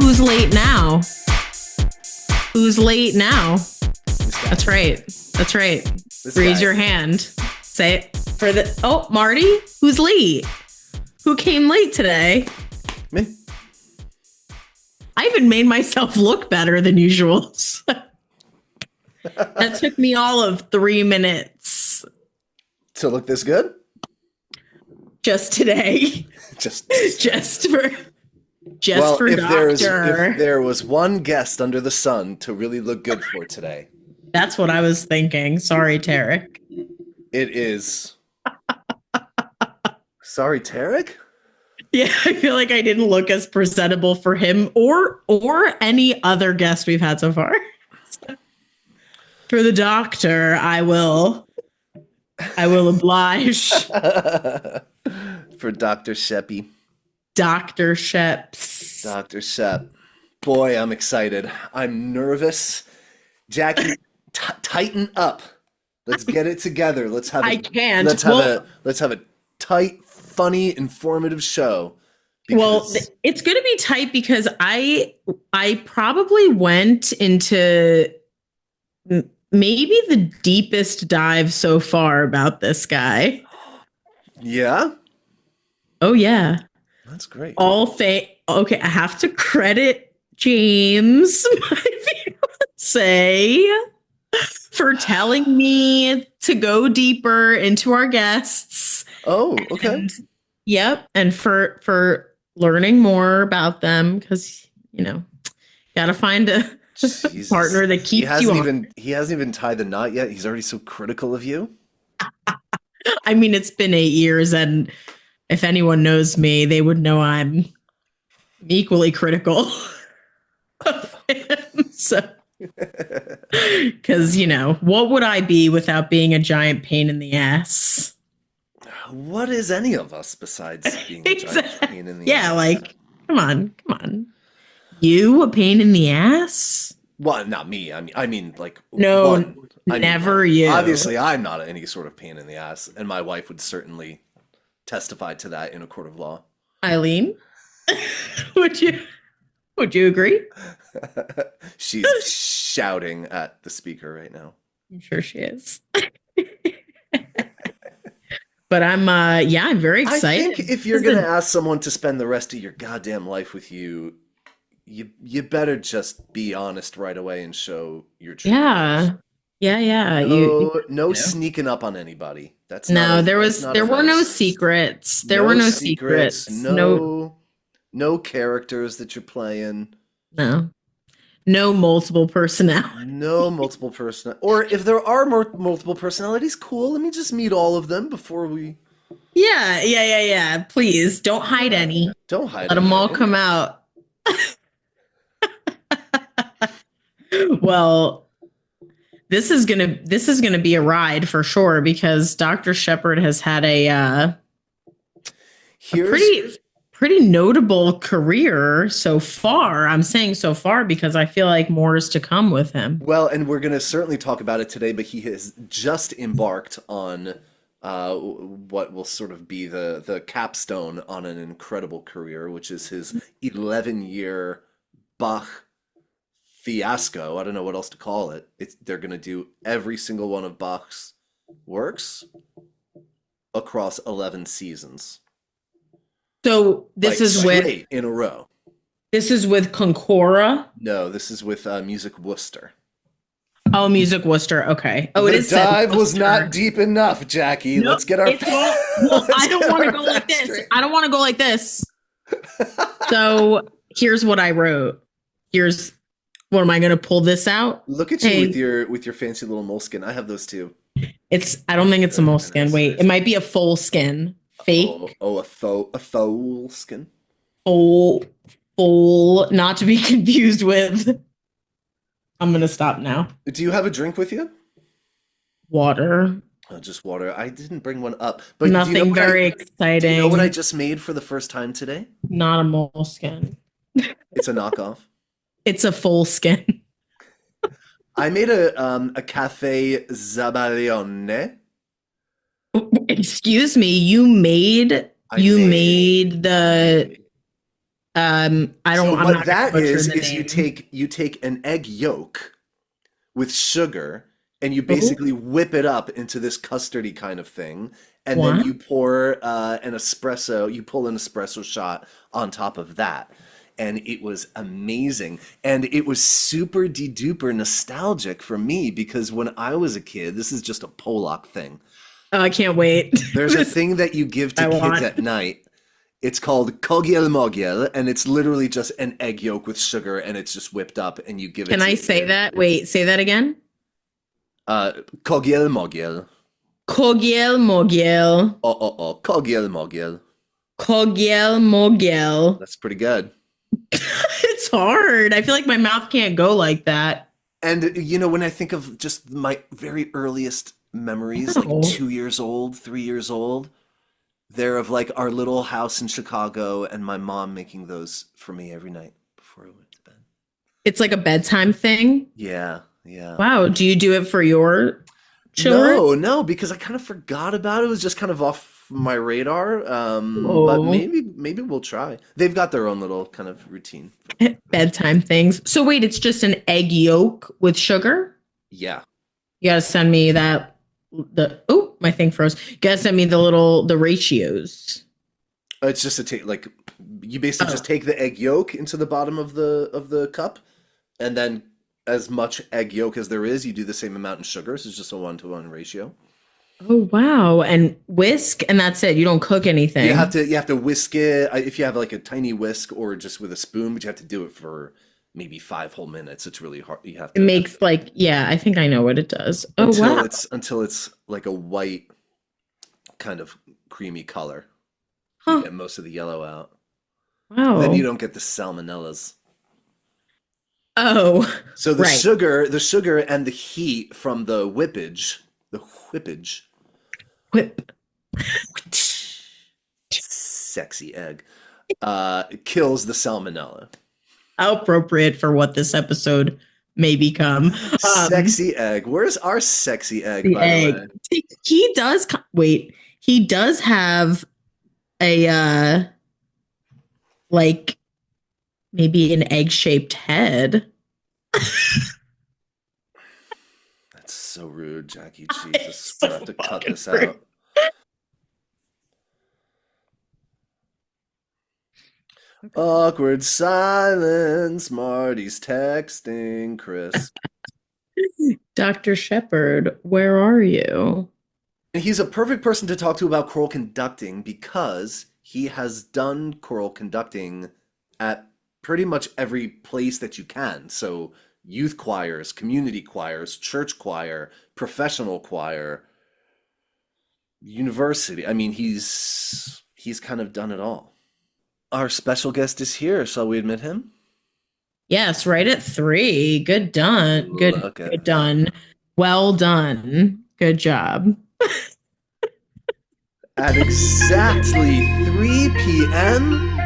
Who's late now? Who's late now? That's right. That's right. Raise your hand. Say it for the. Oh, Marty, who's late? Who came late today? Me. I even made myself look better than usual. That took me all of 3 minutes. To look this good? Just today. Just for Doctor. If there was one guest under the sun to really look good for today. That's what I was thinking. Sorry, Tarek. It is. Sorry, Tarek? Yeah, I feel like I didn't look as presentable for him or any other guest we've had so far. For the Doctor, I will oblige. For Dr. Sheppy. Dr. Sheps. Dr. Shep. Boy, I'm excited. I'm nervous. Jackie, tighten up. Let's get it together. Let's have a tight, funny, informative show. Well, it's going to be tight because I probably went into maybe the deepest dive so far about this guy. Yeah? Oh, yeah. That's great. Okay, I have to credit James, my fiance, for telling me to go deeper into our guests. Oh, okay. And for learning more about them because, gotta find a partner that keeps you on. He hasn't even tied the knot yet. He's already so critical of you. I mean, it's been 8 years, and if anyone knows me, they would know I'm equally critical of him. So, because, what would I be without being a giant pain in the ass? What is any of us besides being a giant pain in the ass? Yeah, like, come on. You a pain in the ass? Well, not me. I mean, like, no, never you. Obviously, I'm not any sort of pain in the ass, and my wife would certainly testify to that in a court of law. Eileen, would you agree? She's shouting at the speaker right now. I'm sure she is. But I'm very excited. I think if you're going to ask someone to spend the rest of your goddamn life with you, you better just be honest right away and show your true colors. Yeah. No sneaking up on anybody. There were no secrets. There were no secrets. No characters that you're playing. No multiple personalities. No multiple or if there are multiple personalities, cool. Let me just meet all of them before we. Yeah. Please don't hide any. Don't hide. Let them all come out. Well, this is gonna be a ride for sure because Dr. Shepard has had a pretty notable career so far. I'm saying so far because I feel like more is to come with him. Well, and we're going to certainly talk about it today, but he has just embarked on what will sort of be the capstone on an incredible career, which is his 11-year Bach fiasco. I don't know what else to call it. They're going to do every single one of Bach's works across 11 seasons. So this is with in a row. This is with Concora? No, this is with Music Worcester. Oh, Music Worcester. Okay. Oh, it is. The dive was not deep enough, Jackie. Nope, let's get our. I don't want to go like this. I don't want to go like this. So here's what I wrote. What am I going to pull this out? Look at you with your fancy little moleskin. I have those too. I don't think it's a moleskin. Wait, it might be a full skin. Fake. A faux skin. Full, not to be confused with. I'm gonna stop now. Do you have a drink with you? Water. Oh, just water. I didn't bring one up, but nothing very exciting. Do you know what I just made for the first time today? Not a moleskin. It's a knockoff. It's a full skin. I made a cafe Zabalione. Excuse me, you made the So I'm what not gonna that butcher the is name. you take an egg yolk with sugar and you Oh, basically whip it up into this custardy kind of thing, and then what? you pour an espresso, you pull an espresso shot on top of that. And it was amazing. And it was super de duper nostalgic for me because when I was a kid, this is just a Polak thing. Oh, I can't wait. There's a This is thing that you give to what I kids want. at night. It's called kogiel mogiel, and it's literally just an egg yolk with sugar, and it's just whipped up, and you give it Can to I your say kid. that? Wait, say that again. Kogiel mogiel. Kogiel mogiel. Oh, oh, oh. Kogiel mogiel. Kogiel mogiel. That's pretty good. It's hard. I feel like my mouth can't go like that. And, when I think of just my very earliest memories, like No. 2 years old, 3 years old, they're of like our little house in Chicago and my mom making those for me every night before I went to bed. It's like a bedtime thing. Yeah, yeah. Wow. Do you do it for your children? No, no, because I kind of forgot about it. It was just kind of off my radar. But Oh, maybe we'll try. They've got their own little kind of routine for this. bedtime things. So wait, it's just an egg yolk with sugar? Yeah. You gotta send me that. My thing froze. You gotta send me the ratios. It's just a take like you basically Oh, just take the egg yolk into the bottom of the cup, and then as much egg yolk as there is, you do the same amount in sugar. So it's just a 1-to-1 ratio. oh wow. And whisk, and that's it. You don't cook anything. You have to whisk it if you have like a tiny whisk or just with a spoon, but you have to do it for maybe 5 whole minutes. It's really hard. You have It to makes like, yeah, I think I know what it does. Oh wow. until it's like a white kind of creamy color. You Huh. get most of the yellow out. Then you Wow. don't get the salmonellas. Oh, So right. the sugar and the heat from the whippage, Whip. sexy egg, kills the salmonella. How appropriate for what this episode may become. Um, Sexy egg. Where's our sexy egg, the by the egg. way? He does wait. He does have a like maybe an egg-shaped head. That's so rude, Jackie. It's Jesus, we're gonna have so to cut fucking this rude. out. Awkward silence. Marty's texting Chris. Dr. Shepard, where are you? And he's a perfect person to talk to about choral conducting because he has done choral conducting at pretty much every place that you can. So, youth choirs, community choirs, church choir, professional choir, university. I mean, he's kind of done it all. Our special guest is here. Shall we admit him? Yes, right at 3. Good done. Look Good at that. done. Well done. Good job. At exactly 3 p.m.,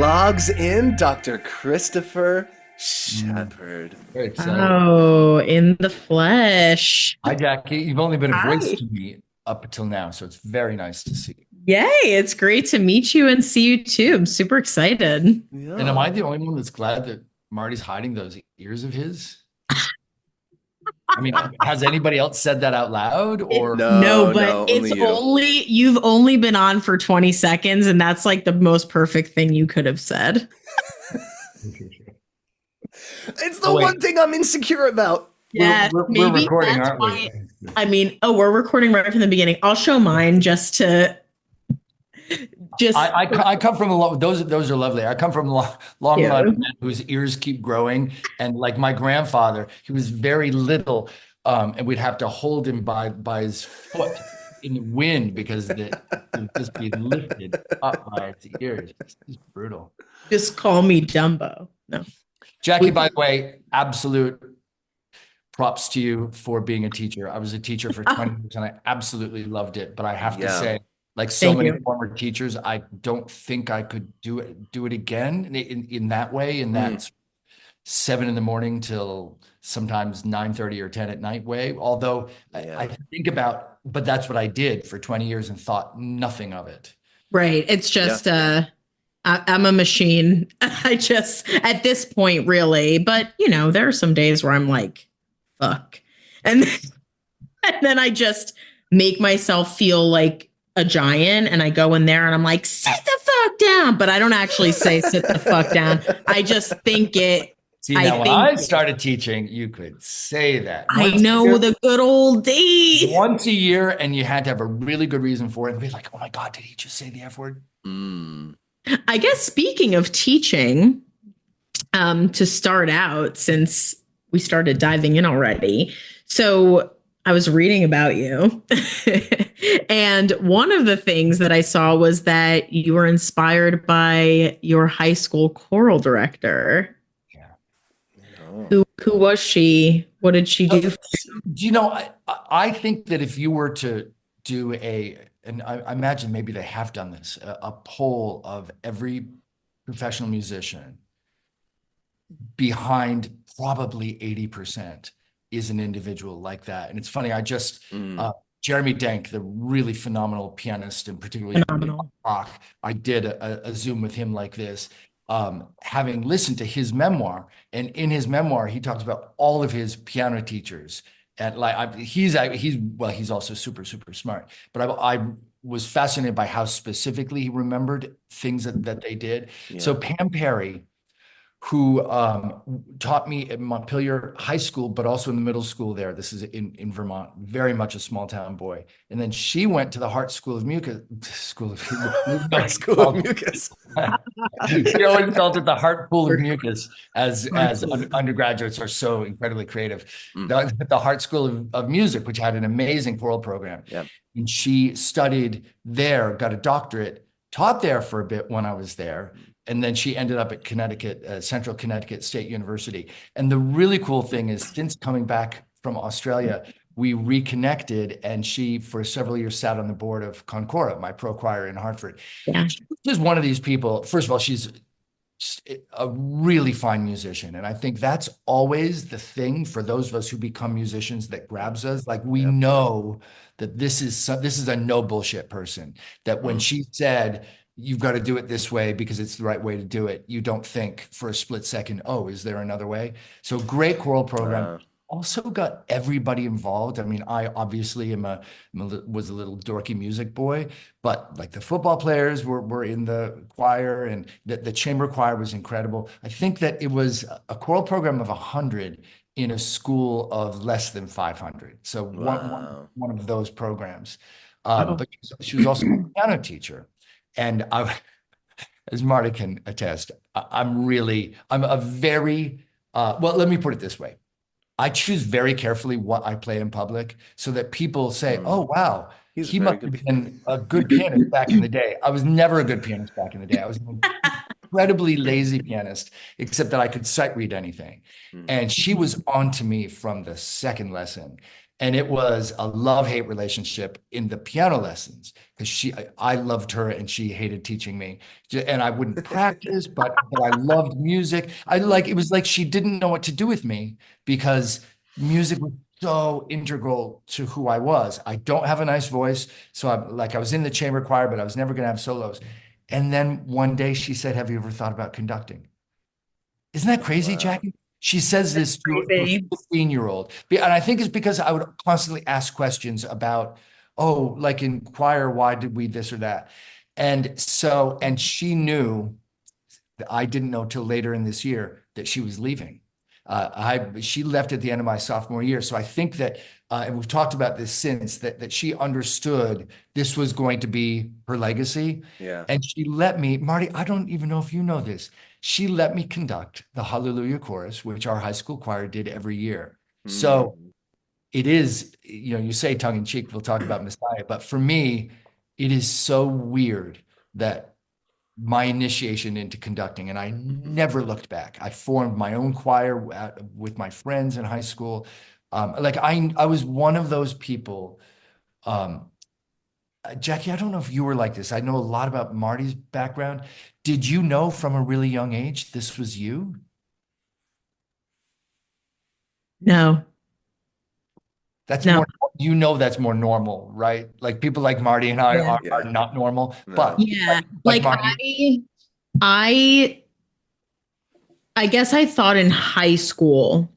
logs in Dr. Christopher Mm, Shepard. very excited. Oh, in the flesh. Hi, Jackie. You've only been a voice Hi. to me up until now, so it's very nice to see you. Yay, it's great to meet you and see you too. I'm super excited. And am Yeah. I the only one that's glad that Marty's hiding those ears of his? I mean, has anybody else said that out loud or No, No, but no, it's only you. only you've only been on for 20 seconds, and that's like the most perfect thing you could have said. It's Oh, the wait, one thing I'm insecure about. Yes, we're maybe recording, that's aren't why. we? I mean, oh, we're recording right from the beginning. I'll show mine just to just I come from those are lovely. I come from a long line of you. men whose ears keep growing, and like my grandfather, he was very little, and we'd have to hold him by his foot in the wind because it would just be lifted up by its ears. It's brutal. Just call me Dumbo. No. Jackie, by the way, absolute props to you for being a teacher. I was a teacher for 20 years and I absolutely loved it. But I have to Yeah. say, like so Thank many you. former teachers, I don't think I could do it again in that way, in Mm, that 7 in the morning till sometimes 9:30 or 10 at night way. Although I yeah. think about, but that's what I did for 20 years and thought nothing of it. Right. It's Yeah. just I'm a machine. I just, at this point, really. But, there are some days where I'm like, fuck. And then, and then I just make myself feel like a giant. And I go in there and I'm like, sit the fuck down. But I don't actually say sit the fuck down. I just think it. See, I now when think I started teaching, you could say that I know the good old days. once a year, and you had to have a really good reason for it and be like, oh my God, did he just say the F word? Mm. I guess speaking of teaching, to start out, since we started diving in already. So I was reading about you. And one of the things that I saw was that you were inspired by your high school choral director. Yeah. Oh. Who was she? What did she do? I think that if you were to do and I imagine maybe they have done this, a poll of every professional musician, behind probably 80% is an individual like that. And it's funny, Jeremy Denk, the really phenomenal pianist, and particularly Phenomenal. rock, I did a Zoom with him like this, having listened to his memoir. And in his memoir, he talks about all of his piano teachers. And he's also super, super smart. But I was fascinated by how specifically he remembered things that they did. Yeah. So Pam Perry, who taught me at Montpelier High School, but also in the middle school there. This is in Vermont, very much a small town boy. And then she went to the Hart School of Mucus. Hart School of Mucus. She always called it the Hart Pool of Mucus, as undergraduates are so incredibly creative. The Hart School of Music, which had an amazing choral program. Yeah. And she studied there, got a doctorate, taught there for a bit when I was there. And then she ended up at Connecticut, Central Connecticut State University. And the really cool thing is, since coming back from Australia, we reconnected, and she, for several years, sat on the board of Concora, my pro choir in Hartford. Yeah. She's one of these people. First of all, she's a really fine musician. And I think that's always the thing for those of us who become musicians that grabs us. Like, we know that this is a no bullshit person, that when she said, you've got to do it this way because it's the right way to do it, you don't think for a split second, oh, is there another way? So great choral program. Also got everybody involved. I mean, I obviously was a little dorky music boy, but like the football players were in the choir, and the chamber choir was incredible. I think that it was a choral program of 100 in a school of less than 500. So one of those programs. But she was also a piano teacher. And as Marty can attest, I'm a very, well, let me put it this way. I choose very carefully what I play in public so that people say, oh, wow, he must have been a good pianist back in the day. I was never a good pianist back in the day. I was an incredibly lazy pianist, except that I could sight read anything. And she was on to me from the second lesson. And it was a love-hate relationship in the piano lessons, because I loved her and she hated teaching me. And I wouldn't practice, but I loved music. It was like she didn't know what to do with me, because music was so integral to who I was. I don't have a nice voice. So I was in the chamber choir, but I was never going to have solos. And then one day she said, have you ever thought about conducting? Isn't that crazy, Jackie? She says this to a 15-year-old. And I think it's because I would constantly ask questions about, oh, like in choir, why did we this or that? And she knew that I didn't know till later in this year that she was leaving. She left at the end of my sophomore year. So I think that, and we've talked about this since, that she understood this was going to be her legacy. Yeah. And she let me, Marty, I don't even know if you know this, she let me conduct the Hallelujah Chorus, which our high school choir did every year. So it is, you say tongue in cheek, we'll talk about Messiah, but for me, it is so weird that my initiation into conducting, and I never looked back. I formed my own choir with my friends in high school. I was one of those people. Jackie, I don't know if you were like this. I know a lot about Marty's background. Did you know from a really young age this was you? No. That's more, that's more normal, right? Like people like Marty and I are not normal. No. But yeah, like Marty, I I guess I thought in high school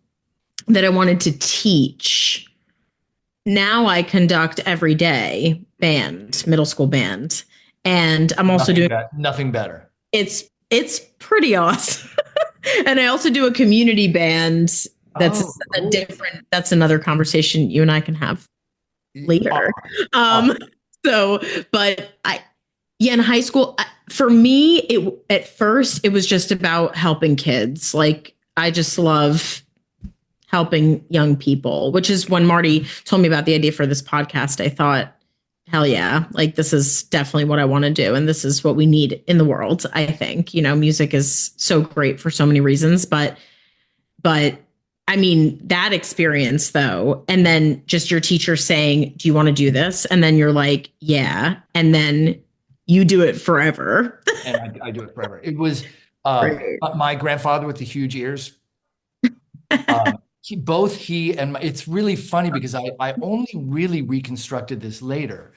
that I wanted to teach. Now I conduct every day band, middle school band. And I'm also doing Nothing better. it's pretty awesome. And I also do a community band that's Oh, a cool. different that's another conversation you and I can have later. Awesome. So but I yeah, in high school for me it at first it was just about helping kids. Like I just love helping young people, which is when Marty told me about the idea for this podcast. I thought, hell yeah, like this is definitely what I want to do. And this is what we need in the world. I think, music is so great for so many reasons, but I mean, that experience though, and then just your teacher saying, do you want to do this? And then you're like, yeah. And then you do it forever. And I do it forever. It was Right. my grandfather with the huge ears. It's really funny because I only really reconstructed this later.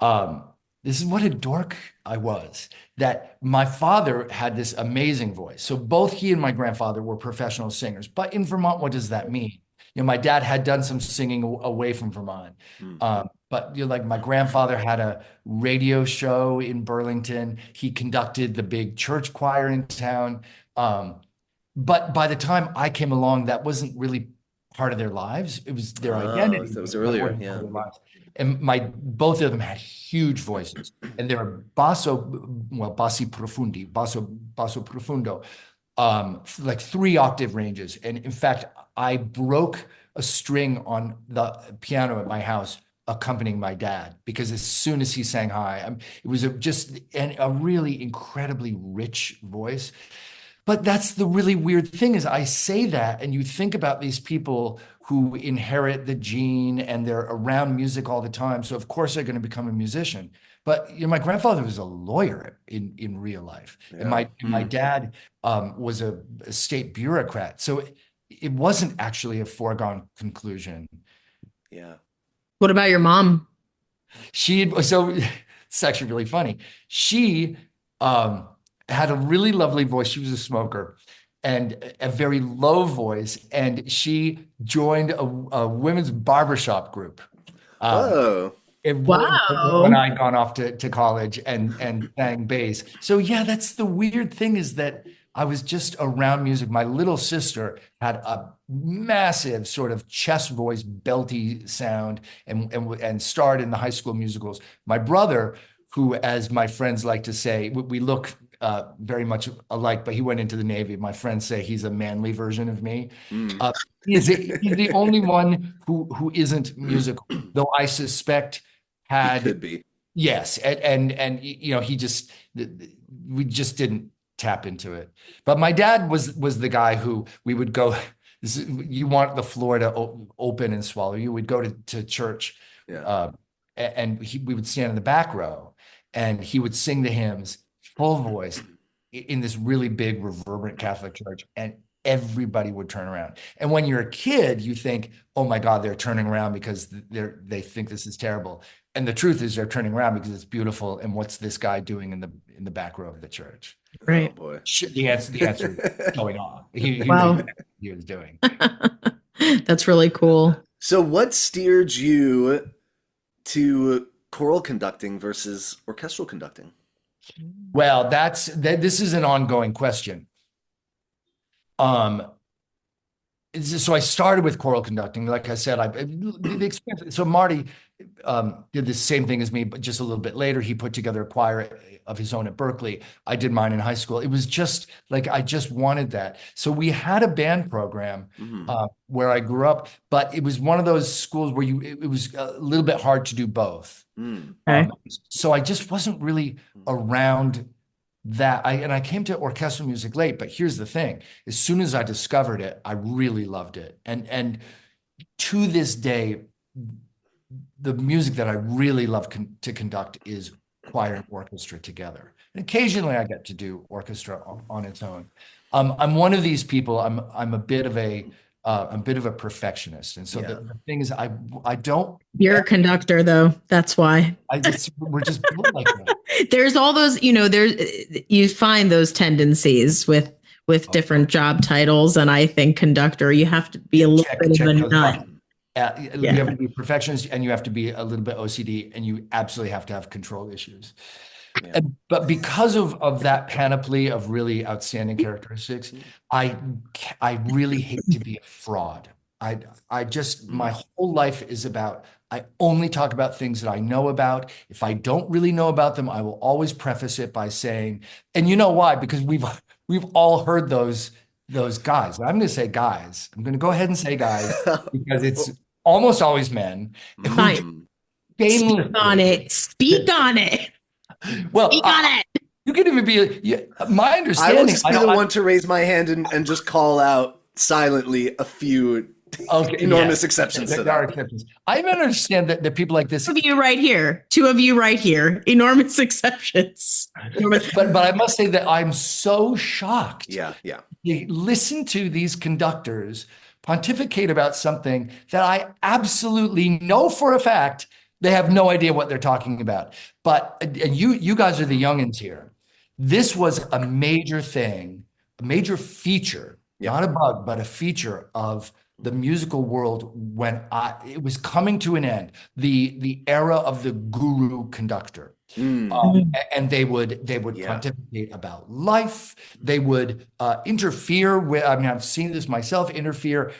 Um, this is what a dork I was, that my father had this amazing voice. So both he and my grandfather were professional singers. But in Vermont, what does that mean? My dad had done some singing away from Vermont. But like my grandfather had a radio show in Burlington. He conducted the big church choir in town. But by the time I came along, that wasn't really part of their lives. It was their identity, That was but it earlier. wasn't part Yeah. of their lives. And both of them had huge voices, and they were bassi profundi, basso profundo, like 3 octave ranges. And in fact, I broke a string on the piano at my house accompanying my dad, because as soon as he sang high, it was just a really incredibly rich voice. But that's the really weird thing, is I say that and you think about these people who inherit the gene and they're around music all the time. So of course they're going to become a musician. But my grandfather was a lawyer in real life. And Yeah. my dad was a state bureaucrat. So it wasn't actually a foregone conclusion. Yeah. What about your mom? So it's actually really funny. She um, had a really lovely voice. She was a smoker and a very low voice. And she joined a women's barbershop group. Um, Whoa. when Wow. I'd gone off to college and sang bass. So yeah, that's the weird thing, is that I was just around music. My little sister had a massive sort of chest voice, belty sound, and starred in the high school musicals. My brother, who, as my friends like to say, we look very much alike, but he went into the Navy. My friends say he's a manly version of me. Mm. He's the only one who isn't musical, though I suspect He had, could be. yes, and he just, we just didn't tap into it. But my dad was the guy who we would go, you want the floor to open and swallow you. We'd go to church, Yeah. and we would stand in the back row, and he would sing the hymns full voice in this really big reverberant Catholic church, and everybody would turn around. And when you're a kid, you think, oh my God, they're turning around because they think this is terrible. And the truth is they're turning around because it's beautiful. And what's this guy doing in the back row of the church? Oh Right. boy. The answer is going on. He Wow. knew what he was doing. That's really cool. So what steered you to choral conducting versus orchestral conducting? Well, this is an ongoing question. So I started with choral conducting. Like I said, the experience. So Marty did the same thing as me, but just a little bit later. He put together a choir of his own at Berkeley. I did mine in high school. It was just like I just wanted that. So we had a band program where I grew up, but it was one of those schools where it was a little bit hard to do both. Okay. So I just wasn't really around that. I came to orchestral music late, but here's the thing. As soon as I discovered it, I really loved it. And to this day, the music that I really love to conduct is choir and orchestra together. And occasionally I get to do orchestra on its own. I'm one of these people, I'm a bit of a a bit of a perfectionist. And so Yeah. the thing is, I don't, You're a conductor, though. That's why. we're just built like that. There's all those, you find those tendencies with different job titles, and I think conductor, you have to be a little bit of a those nut. boxes. You have to be a perfectionist, and you have to be a little bit OCD, and you absolutely have to have control issues. Yeah. But because of that panoply of really outstanding characteristics, I really hate to be a fraud. I just, my whole life is about, I only talk about things that I know about. If I don't really know about them, I will always preface it by saying, and you know why? Because we've all heard those guys. I'm going to say guys. I'm going to go ahead and say guys because it's almost always men. Fine. Shamelessly. Speak on it. Speak on it. Well, Speak on it. you can even be my I understanding. will just be the one to raise my hand and just call out silently a few enormous exceptions to there are that. exceptions. I even understand that people like this. Two of you right here. Enormous exceptions. But I must say that I'm so shocked. Yeah, yeah. You listen to these conductors pontificate about something that I absolutely know for a fact they have no idea what they're talking about. But and you guys are the youngins here. This was a major thing, a major feature, not a bug, but a feature of the musical world when it was coming to an end. The era of the guru conductor. And they would pontificate about life. They would interfere with, I mean, I've seen this myself, interfere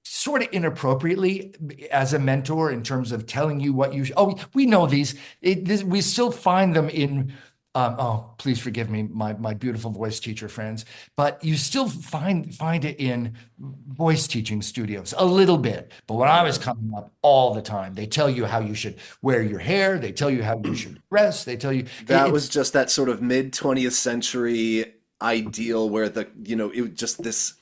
sort of inappropriately as a mentor in terms of telling you what you we know these. We still find them in please forgive me, my beautiful voice teacher friends, but you still find it in voice teaching studios a little bit. But when I was coming up, all the time, they tell you how you should wear your hair, they tell you how you should dress, they tell you that was just that sort of mid 20th century ideal where it was just this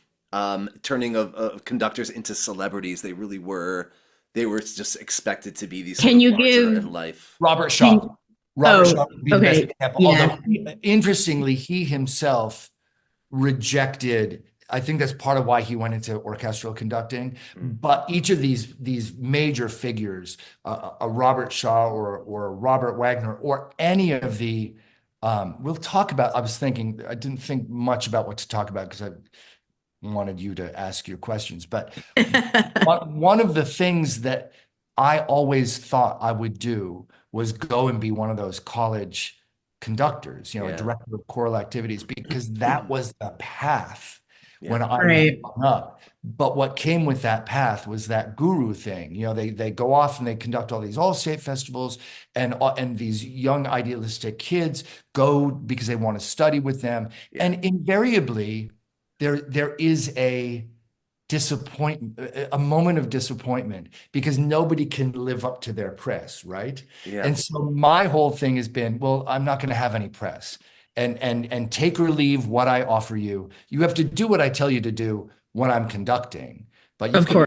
turning of conductors into celebrities. They were just expected to be these Can you give in life. Robert Shaw would be the best example. Yeah. Although interestingly, he himself rejected, I think that's part of why he went into orchestral conducting. But each of these major figures, a Robert Shaw or a Robert Wagner or any of the we'll talk about, I was thinking, I didn't think much about what to talk about because I wanted you to ask your questions. But one of the things that I always thought I would do was go and be one of those college conductors, a director of choral activities, because that was the path when I was growing up. But what came with that path was that guru thing. They go off and they conduct all these all-state festivals, and these young idealistic kids go because they want to study with them. And invariably, there is a moment of disappointment because nobody can live up to their press, right? And so my whole thing has been, well, I'm not going to have any press, and take or leave what I offer you. You have to do what I tell you to do when I'm conducting, but you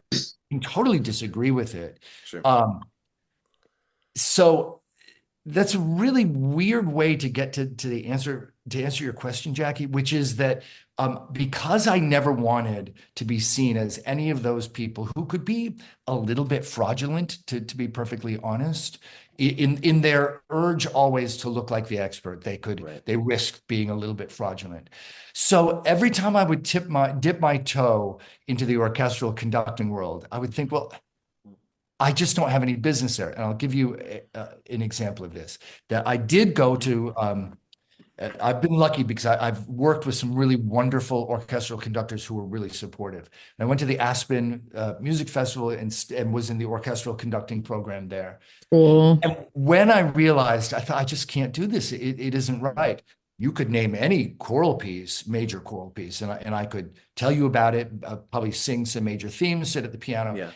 can totally disagree with it. Sure. So that's a really weird way to get to the answer, to answer your question, Jackie, which is that because I never wanted to be seen as any of those people who could be a little bit fraudulent, to be perfectly honest, in their urge always to look like the expert, they risked being a little bit fraudulent. So every time I would dip my toe into the orchestral conducting world, I would think, well, I just don't have any business there. And I'll give you an example of this. That I did go to, I've been lucky because I've worked with some really wonderful orchestral conductors who were really supportive. And I went to the Aspen Music Festival and was in the orchestral conducting program there. Cool. And when I realized, I thought, I just can't do this. It isn't right. You could name any choral piece, major choral piece, and I could tell you about it, probably sing some major themes, sit at the piano.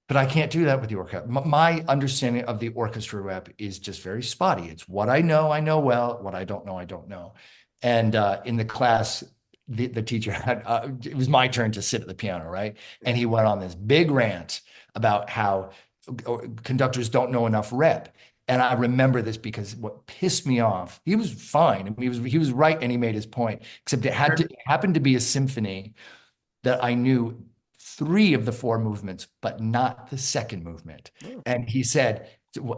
But I can't do that with the orchestra. My understanding of the orchestra rep is just very spotty. It's what I know well. What I don't know. And in the class, the teacher had, it was my turn to sit at the piano, right? And he went on this big rant about how conductors don't know enough rep. And I remember this because what pissed me off, he was fine. I mean, he was right, and he made his point, except it happened to be a symphony that I knew 3 of the 4 movements, but not the second movement. Oh. And he said,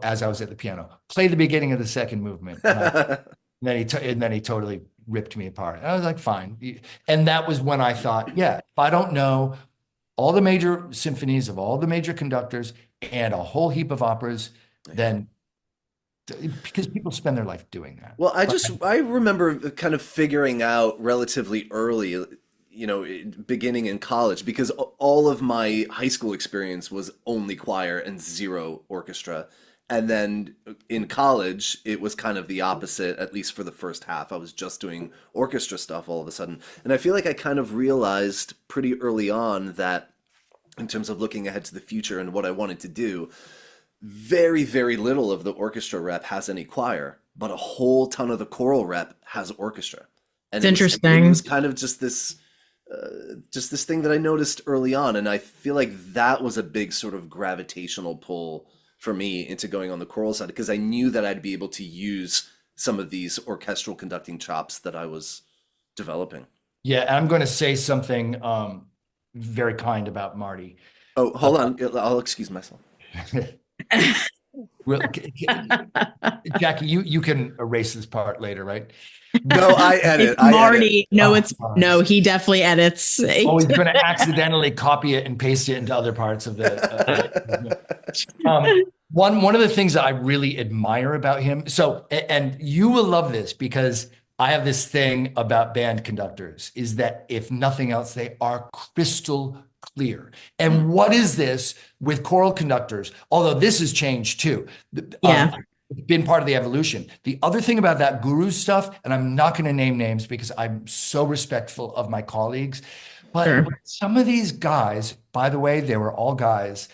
as I was at the piano, play the beginning of the second movement. And then he totally ripped me apart. And I was like, fine. And that was when I thought, yeah, if I don't know all the major symphonies of all the major conductors and a whole heap of operas, then because people spend their life doing that. Well, I remember kind of figuring out relatively early, beginning in college, because all of my high school experience was only choir and zero orchestra. And then in college, it was kind of the opposite, at least for the first half. I was just doing orchestra stuff all of a sudden. And I feel like I kind of realized pretty early on that in terms of looking ahead to the future and what I wanted to do, very, very little of the orchestra rep has any choir, but a whole ton of the choral rep has orchestra. And it's interesting. It was kind of just this thing that I noticed early on. And I feel like that was a big sort of gravitational pull for me into going on the choral side, because I knew that I'd be able to use some of these orchestral conducting chops that I was developing. Yeah, and I'm going to say something very kind about Marty. Oh, hold on. I'll excuse myself. Well, Jackie, you can erase this part later, right? No, I edit. It's Marty. Edit. No, he definitely edits. Oh, he's going to accidentally copy it and paste it into other parts of the. One of the things that I really admire about him. So, and you will love this, because I have this thing about band conductors, is that if nothing else, they are crystal clear. And what is this with choral conductors? Although this has changed too. Yeah. It's been part of the evolution. The other thing about that guru stuff, and I'm not going to name names because I'm so respectful of my colleagues, but Sure. some of these guys, by the way, they were all guys,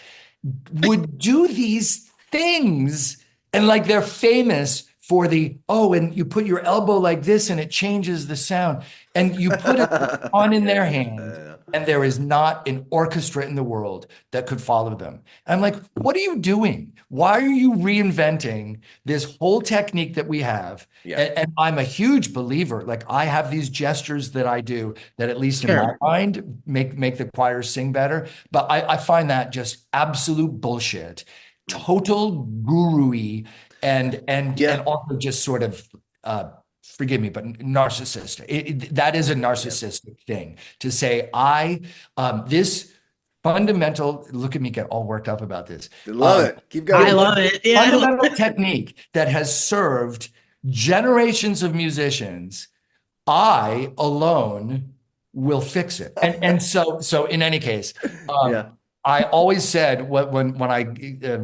would do these things, and like they're famous for and you put your elbow like this and it changes the sound, and you put it on in their hand, and there is not an orchestra in the world that could follow them. And I'm like, what are you doing? Why are you reinventing this whole technique that we have? Yeah. And I'm a huge believer. Like, I have these gestures that I do that, at least in my mind, make the choir sing better. But I find that just absolute bullshit, total guru-y, and also just sort of forgive me, but narcissistic. That is a narcissistic thing to say. This fundamental, look at me get all worked up about this. Love it. Keep going. I love it. Yeah. Fundamental technique that has served generations of musicians. I alone will fix it. And so in any case, I always said when I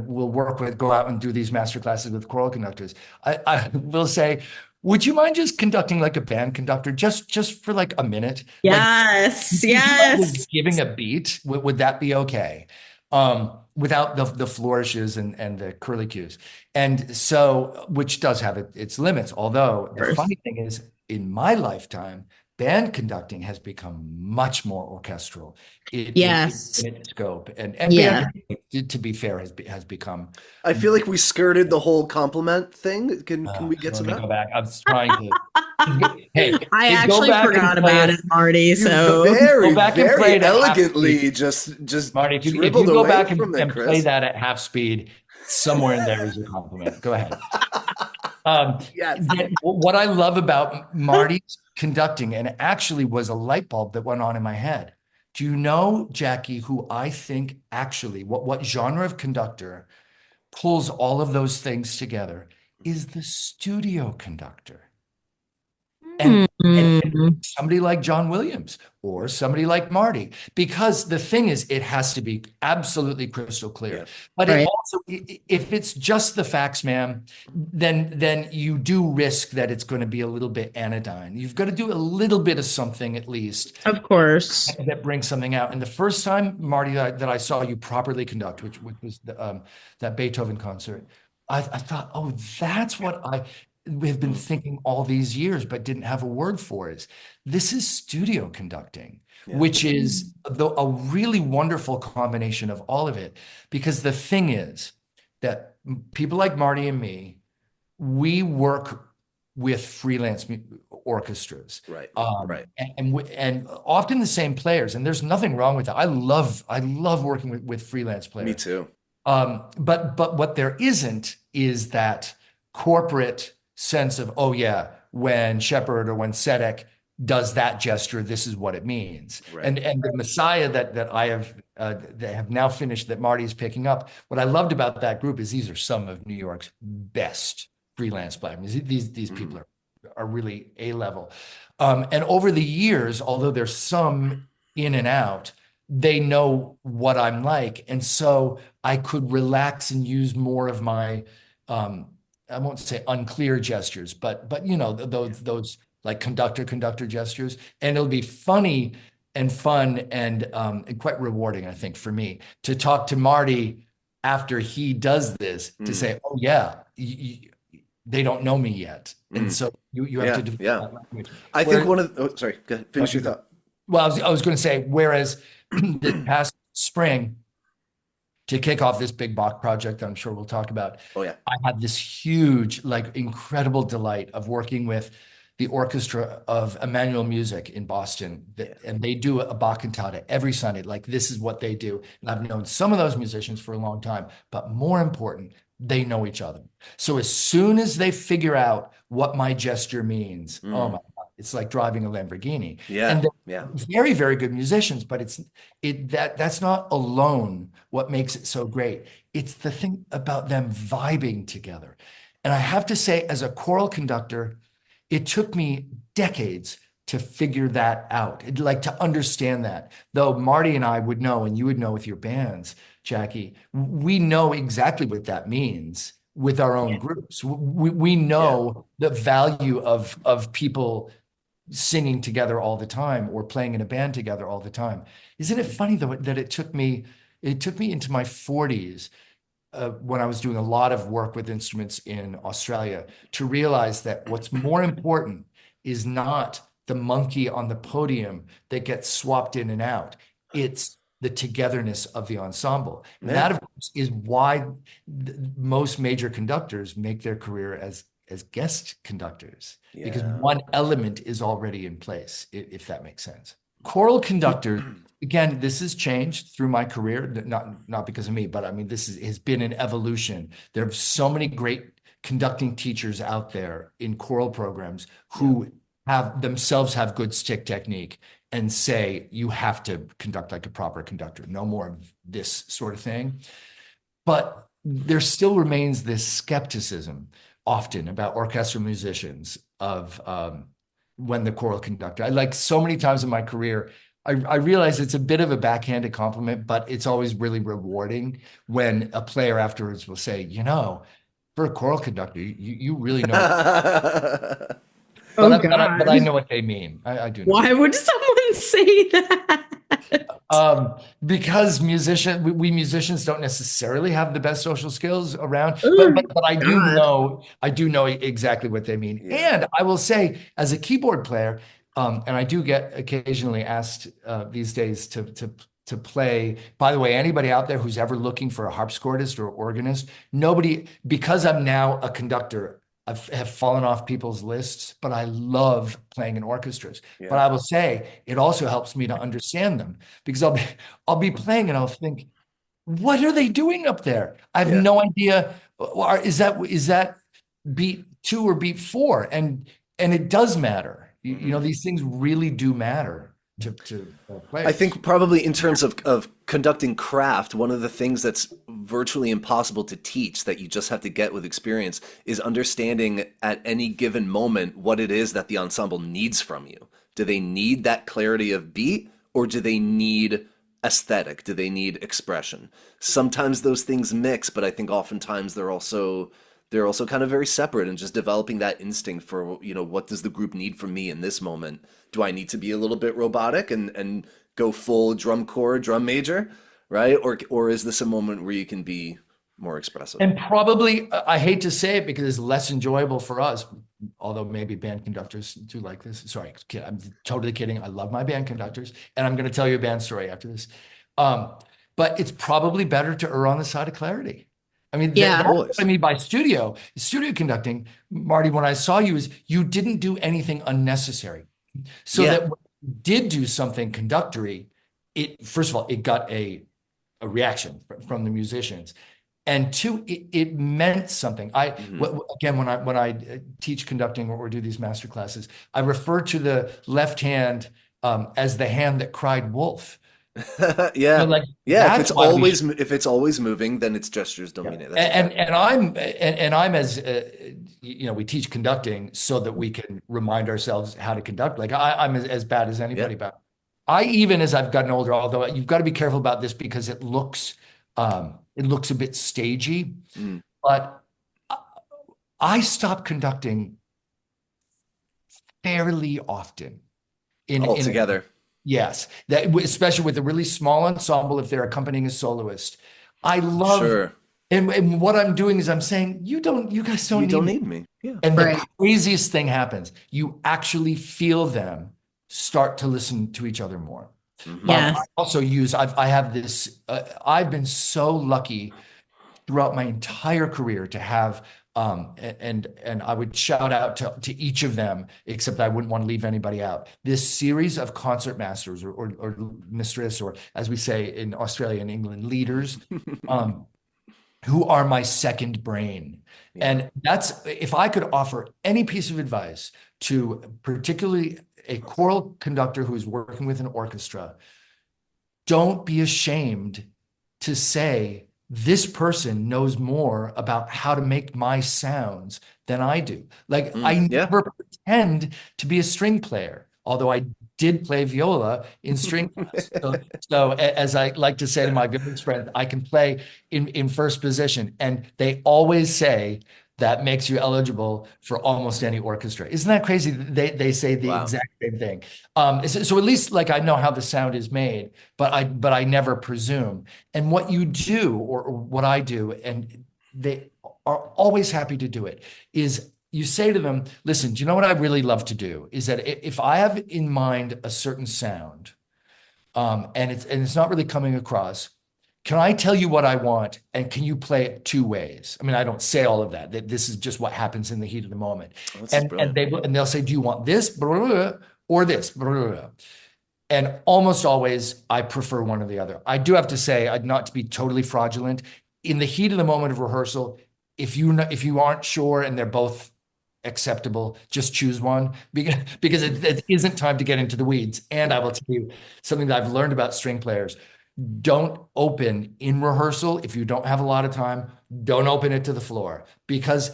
will go out and do these master classes with choral conductors, I will say, would you mind just conducting like a band conductor, just for like a minute? Yes, like, yes. Giving a beat, would that be okay? Without the flourishes and the curly cues. And so, which does have its limits. Although the funny thing is, in my lifetime, band conducting has become much more orchestral in its scope, and band, to be fair, has become. I feel like we skirted the whole compliment thing. Can we get to that? Go back. I was trying to. Hey, I actually forgot about it, Marty. So very, go back and very play it elegantly. Just Marty, if you go back and play that at half speed, somewhere in there is a compliment. Go ahead. Yes. What I love about Marty's conducting, and it actually was a light bulb that went on in my head. Do you know, Jackie, who I think actually, what genre of conductor pulls all of those things together is the studio conductor. And somebody like John Williams or somebody like Marty, because the thing is, it has to be absolutely crystal clear. But it also, if it's just the facts, ma'am, then you do risk that it's going to be a little bit anodyne. You've got to do a little bit of something, at least, of course, that brings something out. And the first time, Marty, that I saw you properly conduct, which was that Beethoven concert, I thought, oh, that's what we've been thinking all these years, but didn't have a word for is this is studio conducting, which is a really wonderful combination of all of it. Because the thing is that people like Marty and me, we work with freelance orchestras. Right. Um, Right. and often the same players, and there's nothing wrong with that. I love working with freelance Me players. too. But what there isn't is that corporate sense of, oh yeah, when Shepard or when Sedek does that gesture, this is what it means. Right. And the Messiah that I have that have now finished, that Marty is picking up. What I loved about that group is these are some of New York's best freelance players. These people are really A-level. And over the years, although there's some in and out, they know what I'm like. And so I could relax and use more of my, I won't say unclear gestures, but you know, those like conductor gestures. And it'll be funny and fun and quite rewarding, I think, for me to talk to Marty after he does this to say, oh yeah, they don't know me yet. And so you have to develop that language. I think one of the, sorry, go ahead, finish your thought. Well, I was going to say, whereas this past spring, to kick off this big Bach project that I'm sure we'll talk about, I had this huge, like incredible delight of working with the orchestra of Emmanuel Music in Boston. And they do a Bach cantata every Sunday. Like this is what they do. And I've known some of those musicians for a long time, but more important, they know each other. So as soon as they figure out what my gesture means, oh my God, it's like driving a Lamborghini. And they're very, very good musicians, but that's not alone what makes it so great. It's the thing about them vibing together. And I have to say, as a choral conductor, it took me decades to figure that out, like to understand that. Though Marty and I would know, and you would know with your bands, Jackie, we know exactly what that means with our own groups. We know the value of people singing together all the time or playing in a band together all the time. Isn't it funny though that it took me into my 40s when I was doing a lot of work with instruments in Australia to realize that what's more important is not the monkey on the podium that gets swapped in and out. It's the togetherness of the ensemble. And that, of course, is why most major conductors make their career as guest conductors, because one element is already in place, if that makes sense. Choral conductor, again, this has changed through my career, not because of me, but I mean, this has been an evolution. There are so many great conducting teachers out there in choral programs who themselves have good stick technique and say, you have to conduct like a proper conductor, no more of this sort of thing. But there still remains this skepticism often about orchestral musicians of when the choral conductor. I like so many times in my career, I realize it's a bit of a backhanded compliment, but it's always really rewarding when a player afterwards will say, you know, for a choral conductor, you really know. But I know what they mean. I do know. Why would someone say that? Because we musicians don't necessarily have the best social skills around, but I do know exactly what they mean. And I will say, as a keyboard player, and I do get occasionally asked these days to play. By the way, anybody out there who's ever looking for a harpsichordist or organist, because I'm now a conductor, have fallen off people's lists, but I love playing in orchestras. But I will say it also helps me to understand them, because I'll be playing and I'll think, what are they doing up there? I have no idea. Is that beat 2 or beat 4? And it does matter. You know, these things really do matter to players. I think probably in terms of conducting craft, one of the things that's virtually impossible to teach, that you just have to get with experience, is understanding at any given moment what it is that the ensemble needs from you. Do they need that clarity of beat, or do they need aesthetic? Do they need expression? Sometimes those things mix, but I think oftentimes they're also kind of very separate, and just developing that instinct for, you know, what does the group need from me in this moment? Do I need to be a little bit robotic and go full drum corps, drum major, right? Or is this a moment where you can be more expressive? And probably, I hate to say it because it's less enjoyable for us, although maybe band conductors do like this. Sorry, I'm totally kidding. I love my band conductors, and I'm going to tell you a band story after this. But it's probably better to err on the side of clarity. I mean, Yeah. that's what I mean by studio conducting, Marty. When I saw you, is you didn't do anything unnecessary, so Yeah. that when you did do something conductory, it first of all it got a reaction from the musicians, and two, it meant something. Again, when I teach conducting or do these master classes, I refer to the left hand as the hand that cried wolf. Yeah. Like Yeah, that's why we if it's always moving, then it's gestures yeah. dominate. That's exactly And I'm as we teach conducting so that we can remind ourselves how to conduct. Like I'm as bad as yeah. anybody about. I even as I've gotten older, although you've got to be careful about this because it looks a bit stagey, Mm. but I stopped conducting fairly often in Altogether. yes, that especially with a really small ensemble if they're accompanying a soloist. I love Sure. and what I'm doing is I'm saying you guys don't You need don't me. need me. Yeah. And Right. the craziest thing happens. You actually feel them start to listen to each other more. Mhm. Yes. I also use I have this I've been so lucky throughout my entire career to have and I would shout out to each of them, except I wouldn't want to leave anybody out. This series of concert masters or mistress, or as we say in Australia and England, leaders, who are my second brain. Yeah. And that's if I could offer any piece of advice to particularly a choral conductor who is working with an orchestra, don't be ashamed to say, this person knows more about how to make my sounds than I do. Like I Yeah. never pretend to be a string player, although I did play viola in string class. So as I like to say to my violin friends, I can play in first position, and they always say that makes you eligible for almost any orchestra. Isn't that crazy? They say the Wow. exact same thing. So at least like I know how the sound is made, but I never presume. And what you do, or what I do, and they are always happy to do it, is you say to them, listen, do you know what I really love to do? Is that if I have in mind a certain sound, and it's not really coming across, can I tell you what I want? And can you play it two ways? I mean, I don't say all of that. This is just what happens in the heat of the moment. Oh, this is brilliant. They'll say, do you want this or this? And almost always, I prefer one or the other. I do have to say, not to be totally fraudulent, in the heat of the moment of rehearsal, if you aren't sure and they're both acceptable, just choose one because it isn't time to get into the weeds. And I will tell you something that I've learned about string players. Don't open in rehearsal if you don't have a lot of time. Don't open it to the floor because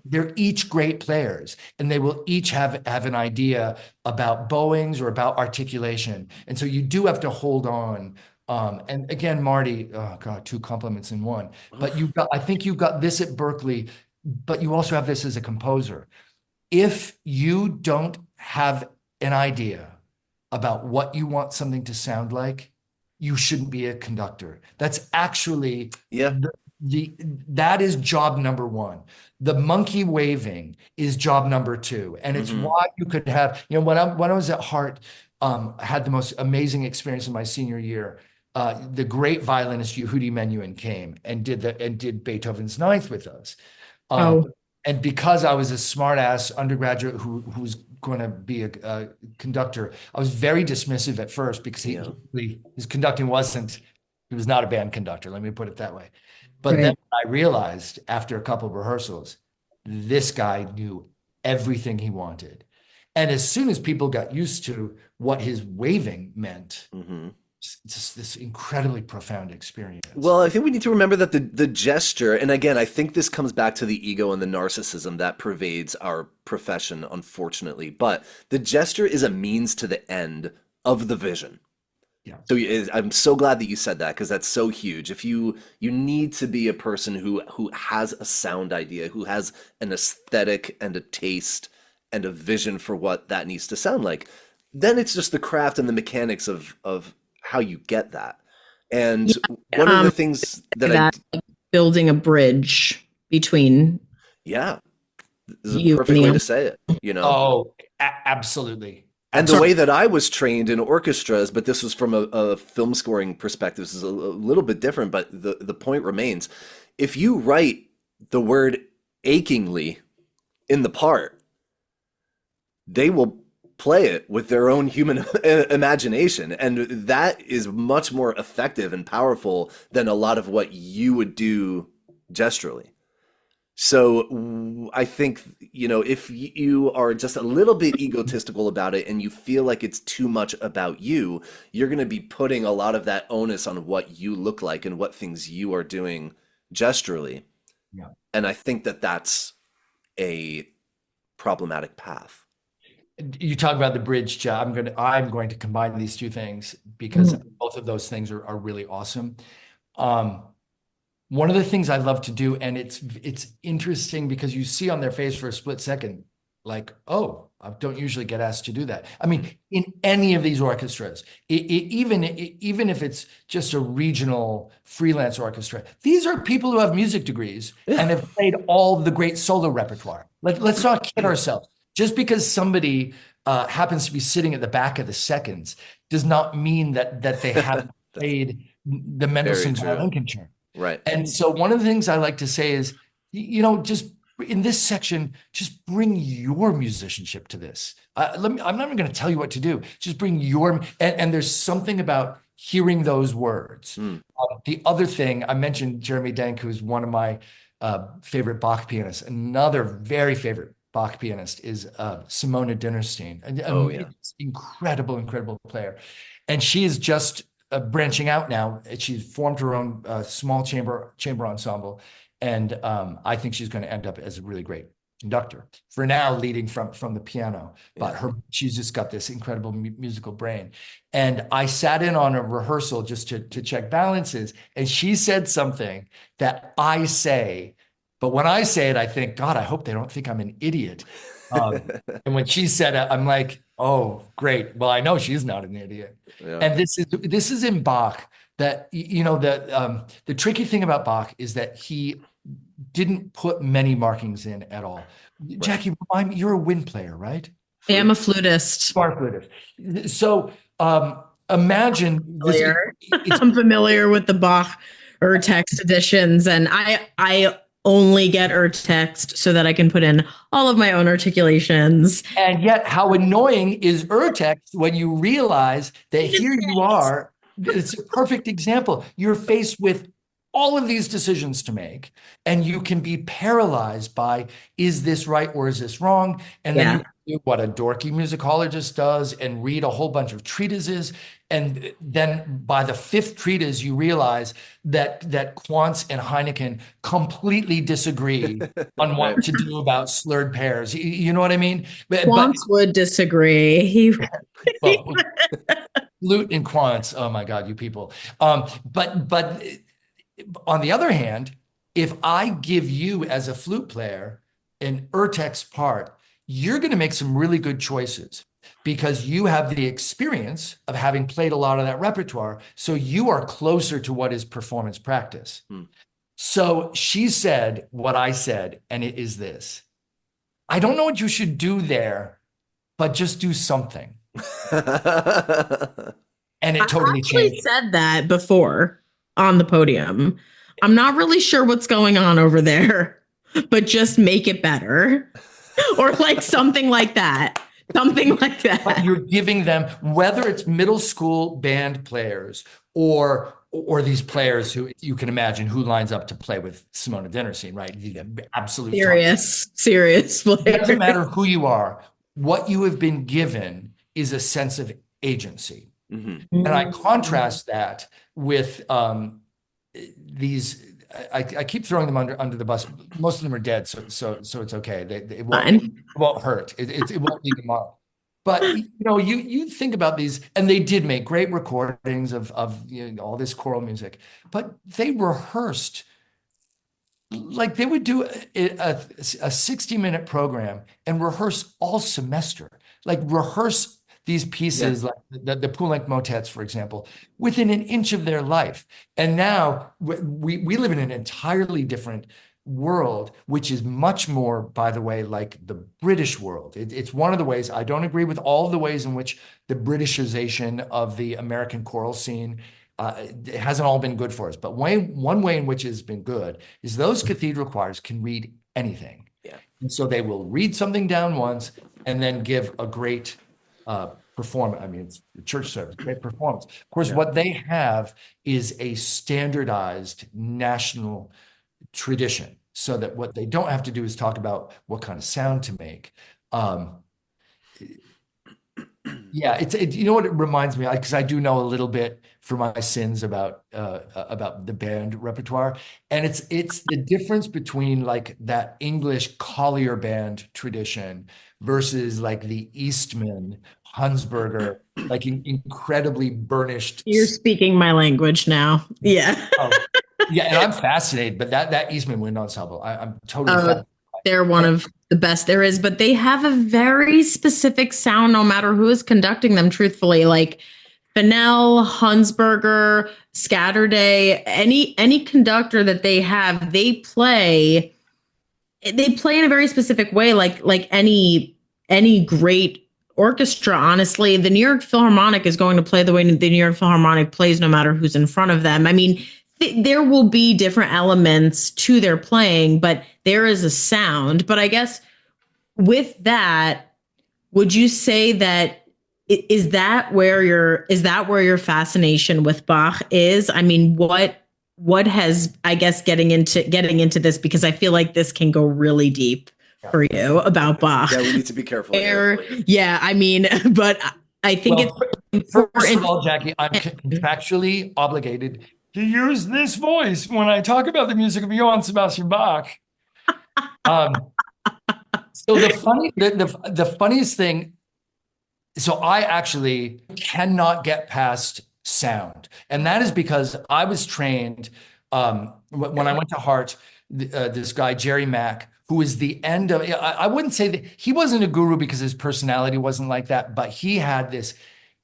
they're each great players and they will each have an idea about bowings or about articulation. And so you do have to hold on. And again, Marty, oh God, two compliments in one. But I think you got this at Berkeley, but you also have this as a composer. If you don't have an idea about what you want something to sound like, you shouldn't be a conductor. That's actually that is job number one. The monkey waving is job number two. And it's why you could have, when I was at Hart, I had the most amazing experience in my senior year. The great violinist Yehudi Menuhin came and did Beethoven's Ninth with us. And because I was a smart ass undergraduate who's going to be a conductor, I was very dismissive at first because his conducting he was not a band conductor, let me put it that way. But then I realized after a couple of rehearsals, this guy knew everything he wanted. And as soon as people got used to what his waving meant, just this incredibly profound experience. Well, I think we need to remember that the gesture, and again, I think this comes back to the ego and the narcissism that pervades our profession, unfortunately. But the gesture is a means to the end of the vision. Yeah. So I'm so glad that you said that because that's so huge. If you need to be a person who has a sound idea, who has an aesthetic and a taste and a vision for what that needs to sound like, then it's just the craft and the mechanics of how you get that. And one of the things that building a bridge between this is a perfect way to say it, Oh, absolutely. And the Absolutely. way that I was trained in orchestras, but this was from a film scoring perspective, this is a little bit different, but the point remains. If you write the word achingly in the part, they will play it with their own human imagination. And that is much more effective and powerful than a lot of what you would do gesturally. So I think, if you are just a little bit egotistical about it and you feel like it's too much about you, you're going to be putting a lot of that onus on what you look like and what things you are doing gesturally. Yeah. And I think that that's a problematic path. You talk about the bridge, Jeff. I'm going to combine these two things because both of those things are really awesome. One of the things I love to do, and it's interesting because you see on their face for a split second, like, oh, I don't usually get asked to do that. I mean, in any of these orchestras, even if it's just a regional freelance orchestra, these are people who have music degrees and have played all the great solo repertoire. Let's not kid ourselves. Just because somebody happens to be sitting at the back of the seconds does not mean that they haven't played the Mendelssohn Violin Concerto. Right. And so one of the things I like to say is, just in this section, just bring your musicianship to this. I'm not even going to tell you what to do. Just bring and there's something about hearing those words. The other thing, I mentioned Jeremy Denk, who's one of my favorite Bach pianists. Another very favorite Bach pianist is Simona Dinnerstein. Incredible player. And she is just branching out now. She's formed her own small chamber ensemble, and I think she's going to end up as a really great conductor. For now, leading from the piano, but she's just got this incredible musical brain. And I sat in on a rehearsal just to check balances, and she said something that I say, but when I say it, I think, God, I hope they don't think I'm an idiot. And when she said it, I'm like, oh, great. Well, I know she's not an idiot. Yeah. And this is in Bach that, the tricky thing about Bach is that he didn't put many markings in at all. Right. Jackie, you're a wind player, right? I am a flutist. You are a flutist. So imagine this. I'm familiar with the Bach text editions, and I only get text so that I can put in all of my own articulations. And yet, how annoying is text when you realize that here you are. It's a perfect example. You're faced with all of these decisions to make, and you can be paralyzed by, is this right or is this wrong? And then you do what a dorky musicologist does and read a whole bunch of treatises. And then by the fifth treatise, you realize that Quantz and Heineken completely disagree on what to do about slurred pairs. You know what I mean? Quantz would disagree. Lute and Quantz, oh my God, you people. But on the other hand, if I give you as a flute player an text part, you're going to make some really good choices because you have the experience of having played a lot of that repertoire. So you are closer to what is performance practice. So she said what I said, and it is this. I don't know what you should do there, but just do something. And it totally changed. I actually said that before on the podium. I'm not really sure what's going on over there, but just make it better. Or like something like that. Something like that. But you're giving them, whether it's middle school band players or these players who you can imagine who lines up to play with Simona Dinnerstein, right? Absolutely. Serious player. It doesn't matter who you are. What you have been given is a sense of agency. And I contrast that with these. I keep throwing them under the bus. Most of them are dead, so it's okay. It won't hurt. It won't leave them up. But you think about these, and they did make great recordings of all this choral music, but they rehearsed like they would do a 60-minute program and rehearse all semester, like rehearse these pieces, like the Poulenc motets, for example, within an inch of their life. And now we live in an entirely different world, which is much more, by the way, like the British world. It's one of the ways. I don't agree with all of the ways in which the Britishization of the American choral scene, it hasn't all been good for us. But one way in which it has been good is those cathedral choirs can read anything. Yeah. And so they will read something down once and then give a great performance. I mean, it's a church service, great performance. Of course, Yeah. what they have is a standardized national tradition, so that what they don't have to do is talk about what kind of sound to make. Yeah, you know what it reminds me, because I do know a little bit for my sins about the band repertoire, and it's the difference between like that English Collier band tradition versus like the Eastman, Hunsberger, like incredibly burnished. You're speaking my language now. Yeah. Oh, yeah, and I'm fascinated, but that Eastman Wind Ensemble, I'm totally Oh, fascinated. they're one of the best there is, but they have a very specific sound no matter who is conducting them, truthfully. Like Fennell, Hunsberger, Scatterday, any conductor that they have, they play in a very specific way, like any great orchestra. Honestly, the New York Philharmonic is going to play the way the New York Philharmonic plays, no matter who's in front of them. I mean, there will be different elements to their playing, but there is a sound. But I guess with that, would you say that is that where your fascination with Bach is? I mean, what has, I guess, getting into this, because I feel like this can go really deep for you about Bach. Yeah, we need to be careful here. Yeah, I mean, but I think it's first of all, Jackie, I'm contractually obligated to use this voice when I talk about the music of Johann Sebastian Bach. So the funniest thing, so I actually cannot get past sound, and that is because I was trained when I went to Hart. This guy Jerry Mack, who is the end of, I wouldn't say that he wasn't a guru because his personality wasn't like that, but he had this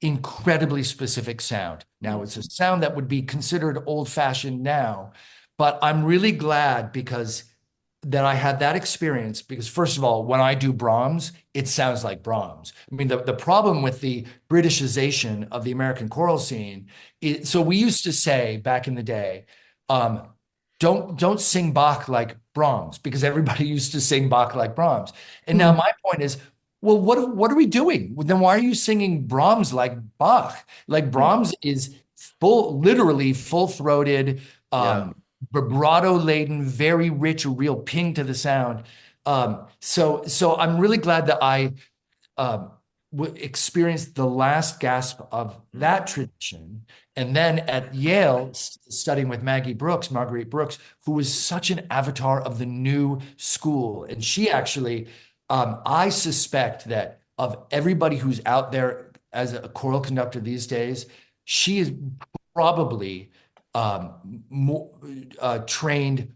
incredibly specific sound. Now it's a sound that would be considered old-fashioned now, but I'm really glad because that I had that experience, because first of all, when I do Brahms, it sounds like Brahms. I mean, the problem with the Britishization of the American choral scene is, so we used to say back in the day, don't sing Bach like Brahms, because everybody used to sing Bach like Brahms. And now my point is, well, what are we doing? Then why are you singing Brahms like Bach? Like Brahms is literally full-throated, vibrato laden, very rich, real ping to the sound. So I'm really glad that I experienced the last gasp of that tradition. And then at Yale, studying with Marguerite Brooks, who was such an avatar of the new school. And she actually, I suspect that of everybody who's out there as a choral conductor these days, she is probably trained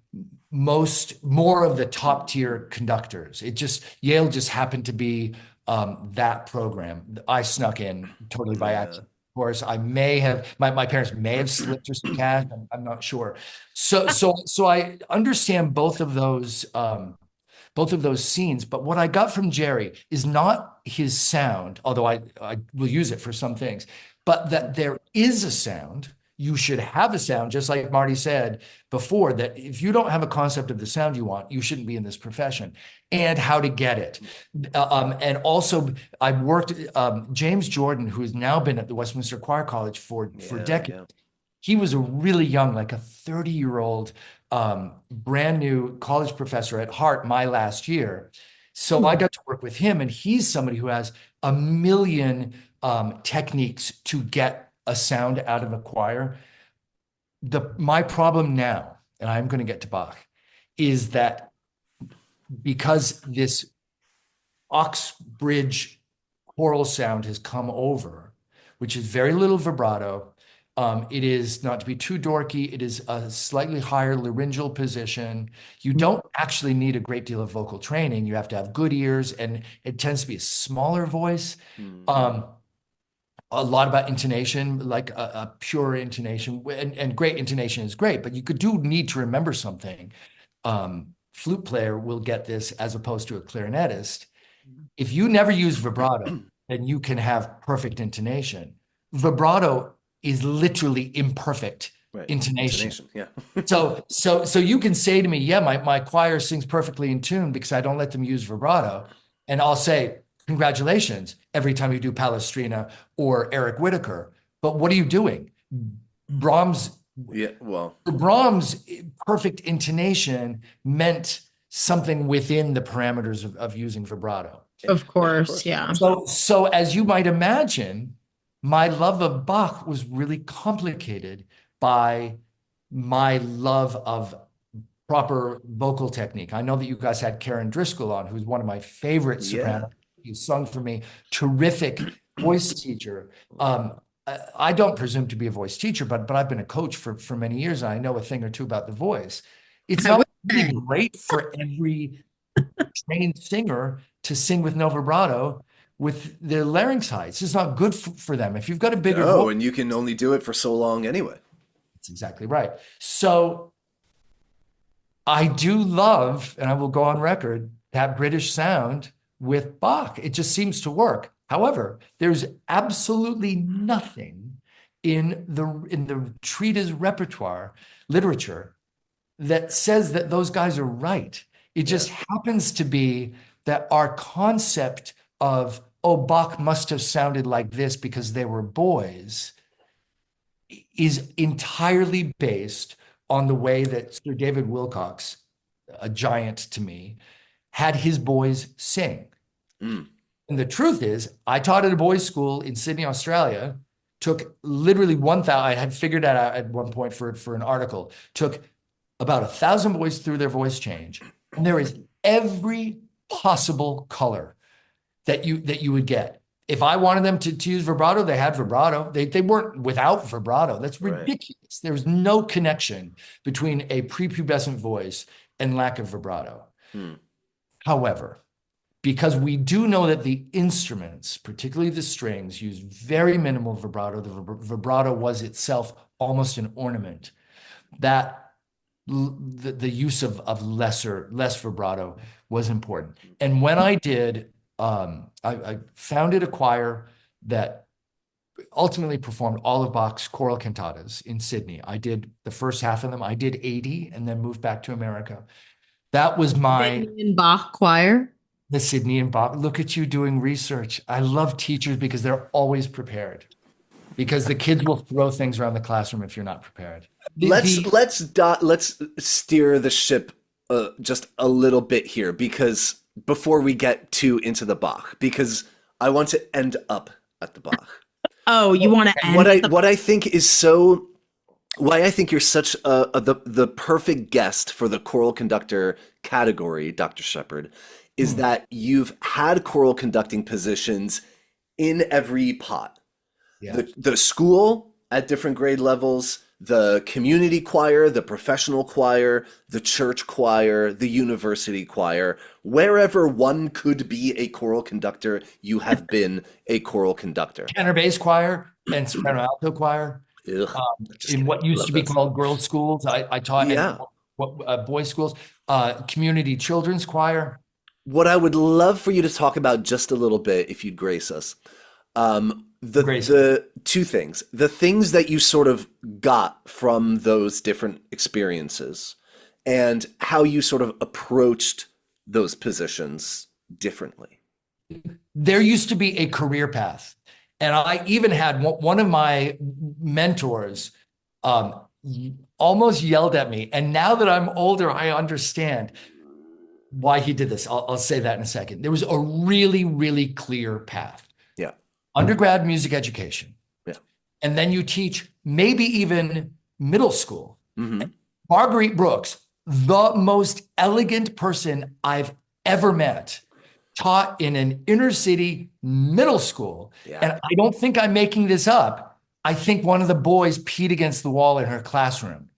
more of the top tier conductors. Yale just happened to be that program. I snuck in totally by accident. Of course, I may have, my parents may have slipped her some cash. I'm not sure. So I understand both of those scenes. But what I got from Jerry is not his sound, although I will use it for some things, but that there is a sound. You should have a sound, just like Marty said before, that if you don't have a concept of the sound you want, you shouldn't be in this profession, and how to get it. And also, I've worked, James Jordan, who has now been at the Westminster Choir College for decades. Yeah. He was a really young, like a 30-year-old, brand new college professor at Hart my last year. So I got to work with him, and he's somebody who has a million techniques to get a sound out of a choir. My problem now, and I'm going to get to Bach, is that because this Oxbridge choral sound has come over, which is very little vibrato. It is, not to be too dorky, it is a slightly higher laryngeal position. You don't actually need a great deal of vocal training. You have to have good ears, and it tends to be a smaller voice. A lot about intonation, like a pure intonation, and great intonation is great, but you do need to remember something. flute player will get this as opposed to a clarinetist. If you never use vibrato, then you can have perfect intonation. Vibrato is literally imperfect intonation. Yeah. So you can say to me, yeah, my choir sings perfectly in tune because I don't let them use vibrato. And I'll say, congratulations, every time you do Palestrina or Eric Whitacre. But what are you doing? Brahms, perfect intonation meant something within the parameters of using vibrato. Of course, yeah. So as you might imagine, my love of Bach was really complicated by my love of proper vocal technique. I know that you guys had Karen Driscoll on, who's one of my favorite sopranos. He sung for me, terrific voice teacher. I don't presume to be a voice teacher, but I've been a coach for many years, and I know a thing or two about the voice. It's not really great for every trained singer to sing with no vibrato with their larynx high. It's just not good for them. If you've got a bigger voice, and you can only do it for so long anyway. That's exactly right. So I do love, and I will go on record, that British sound with Bach. It just seems to work. However, there's absolutely nothing in the treatise repertoire literature that says that those guys are right. It just happens to be that our concept of, oh, Bach must have sounded like this because they were boys, is entirely based on the way that Sir David Wilcox, a giant to me, had his boys sing. And the truth is, I taught at a boys' school in Sydney, Australia, took literally 1,000, I had figured that out at one point for an article, took about 1,000 boys through their voice change. And there is every possible color that you would get. If I wanted them to use vibrato, they had vibrato. They weren't without vibrato. That's ridiculous. There's no connection between a prepubescent voice and lack of vibrato. However, because we do know that the instruments, particularly the strings, use very minimal vibrato. The vibrato was itself almost an ornament. That the use of less vibrato was important. And when I did, I founded a choir that ultimately performed all of Bach's choral cantatas in Sydney. I did the first half of them. I did 80 and then moved back to America. That was my Sydney Bach choir. The Sydney and Bach. Look at you doing research. I love teachers because they're always prepared. Because the kids will throw things around the classroom if you're not prepared. Let's steer the ship just a little bit here, because before we get too into the Bach, because I want to end up at the Bach. Oh, you want to end what I think is so, why I think you're such the perfect guest for the choral conductor category, Dr. Shepard, is that you've had choral conducting positions in every pot. Yeah. The school at different grade levels, the community choir, the professional choir, the church choir, the university choir, wherever one could be a choral conductor, you have been a choral conductor. Tenor bass choir and soprano alto choir. In what used to be called girls' schools, I taught in boys' schools, community children's choir. What I would love for you to talk about just a little bit, if you'd grace us, the two things, the things that you sort of got from those different experiences and how you sort of approached those positions differently. There used to be a career path. And I even had one of my mentors almost yelled at me. And now that I'm older, I understand why he did this. I'll say that in a second. There was a really, really clear path. Yeah. Undergrad music education. Yeah. And then you teach maybe even middle school. Mm-hmm. Marguerite Brooks, the most elegant person I've ever met, taught in an inner city middle school. Yeah. And I don't think I'm making this up. I think one of the boys peed against the wall in her classroom.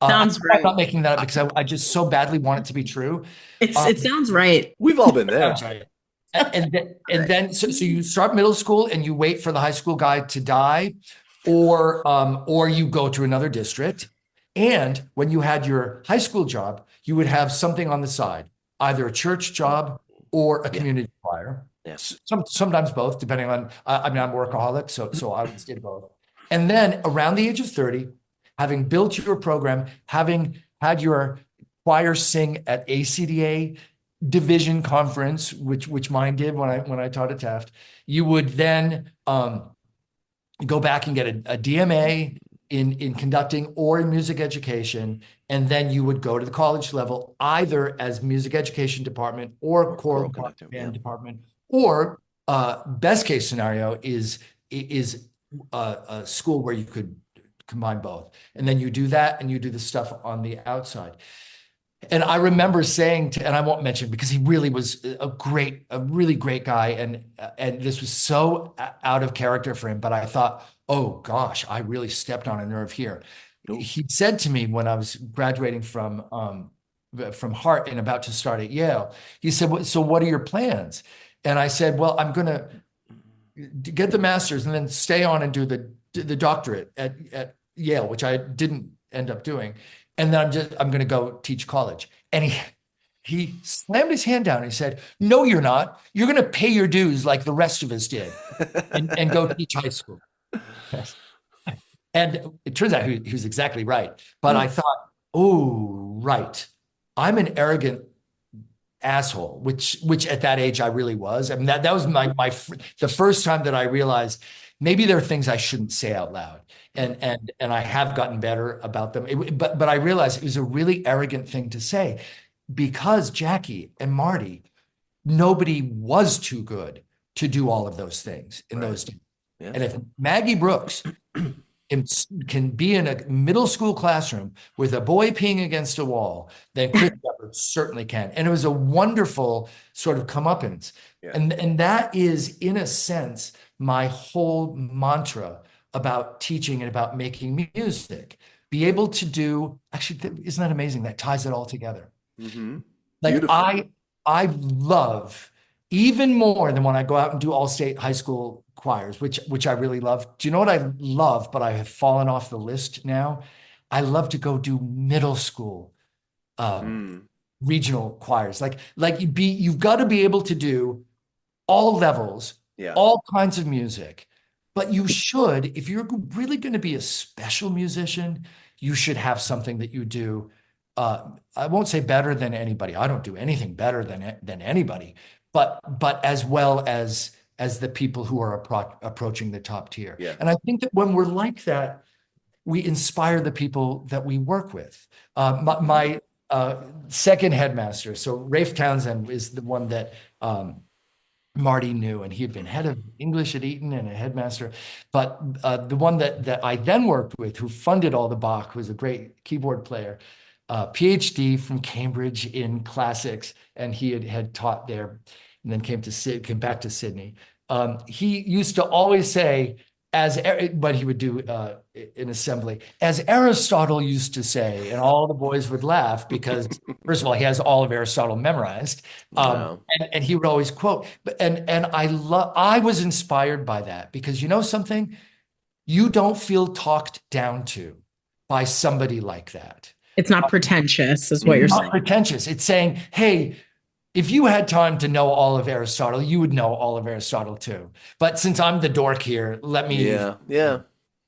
Sounds right. I'm not making that up because I just so badly want it to be true. It sounds right. We've all been there. Right. And then so you start middle school and you wait for the high school guy to die, or you go to another district. And when you had your high school job, you would have something on the side, either a church job or a community choir. Yeah. Sometimes both, depending on, I mean, I'm a workaholic, so I would did both. And then around the age of 30, having built your program, having had your choir sing at ACDA division conference, which mine did when I taught at Taft, you would then go back and get a DMA in conducting or in music education, and then you would go to the college level either as music education department or choral conductor, band department, or best case scenario is a school where you could combine both, and then you do that and you do the stuff on the outside. And I remember saying to, and I won't mention because he really was a really great guy, and this was so out of character for him. But I thought, oh gosh, I really stepped on a nerve here. Nope. He said to me when I was graduating from Hart and about to start at Yale, he said, "So what are your plans?" And I said, "Well, I'm going to get the master's and then stay on and do the doctorate at Yale," which I didn't end up doing. And then I'm going to go teach college. And he slammed his hand down and he said, "No, you're not. You're going to pay your dues like the rest of us did and go teach high school." And it turns out he was exactly right. But I thought, oh, right. I'm an arrogant asshole, which at that age I really was. I mean, that was the first time that I realized maybe there are things I shouldn't say out loud. And I have gotten better about them. But I realized it was a really arrogant thing to say because Jackie and Marty, nobody was too good to do all of those things in those days. Yeah. And if Maggie Brooks can be in a middle school classroom with a boy peeing against a wall, then Chris Shepard certainly can. And it was a wonderful sort of comeuppance. Yeah. And that is, in a sense, my whole mantra about teaching and about making music. Be able to do, actually, isn't that amazing? That ties it all together. Mm-hmm. Like beautiful. I love, even more than when I go out and do all-state high school choirs, which I really love. Do you know what I love, but I have fallen off the list now? I love to go do middle school regional choirs. You've got to be able to do all levels, all kinds of music. But you should, if you're really going to be a special musician, you should have something that you do. I won't say better than anybody. I don't do anything better than anybody, but as well as the people who are approaching the top tier. Yeah. And I think that when we're like that, we inspire the people that we work with. My second headmaster, so Rafe Townsend, is the one that Marty knew, and he had been head of English at Eton and a headmaster. But the one that I then worked with, who funded all the Bach, was a great keyboard player, PhD from Cambridge in classics, and he had taught there, and then came back to Sydney. He used to always say, but he would do in assembly, as Aristotle used to say, and all the boys would laugh because, first of all, he has all of Aristotle memorized, wow. and he would always quote. And I was inspired by that because, you know something, you don't feel talked down to by somebody like that. It's not pretentious, is what you're saying. Not pretentious. It's saying, hey, if you had time to know all of Aristotle, you would know all of Aristotle too. But since I'm the dork here, let me. Yeah.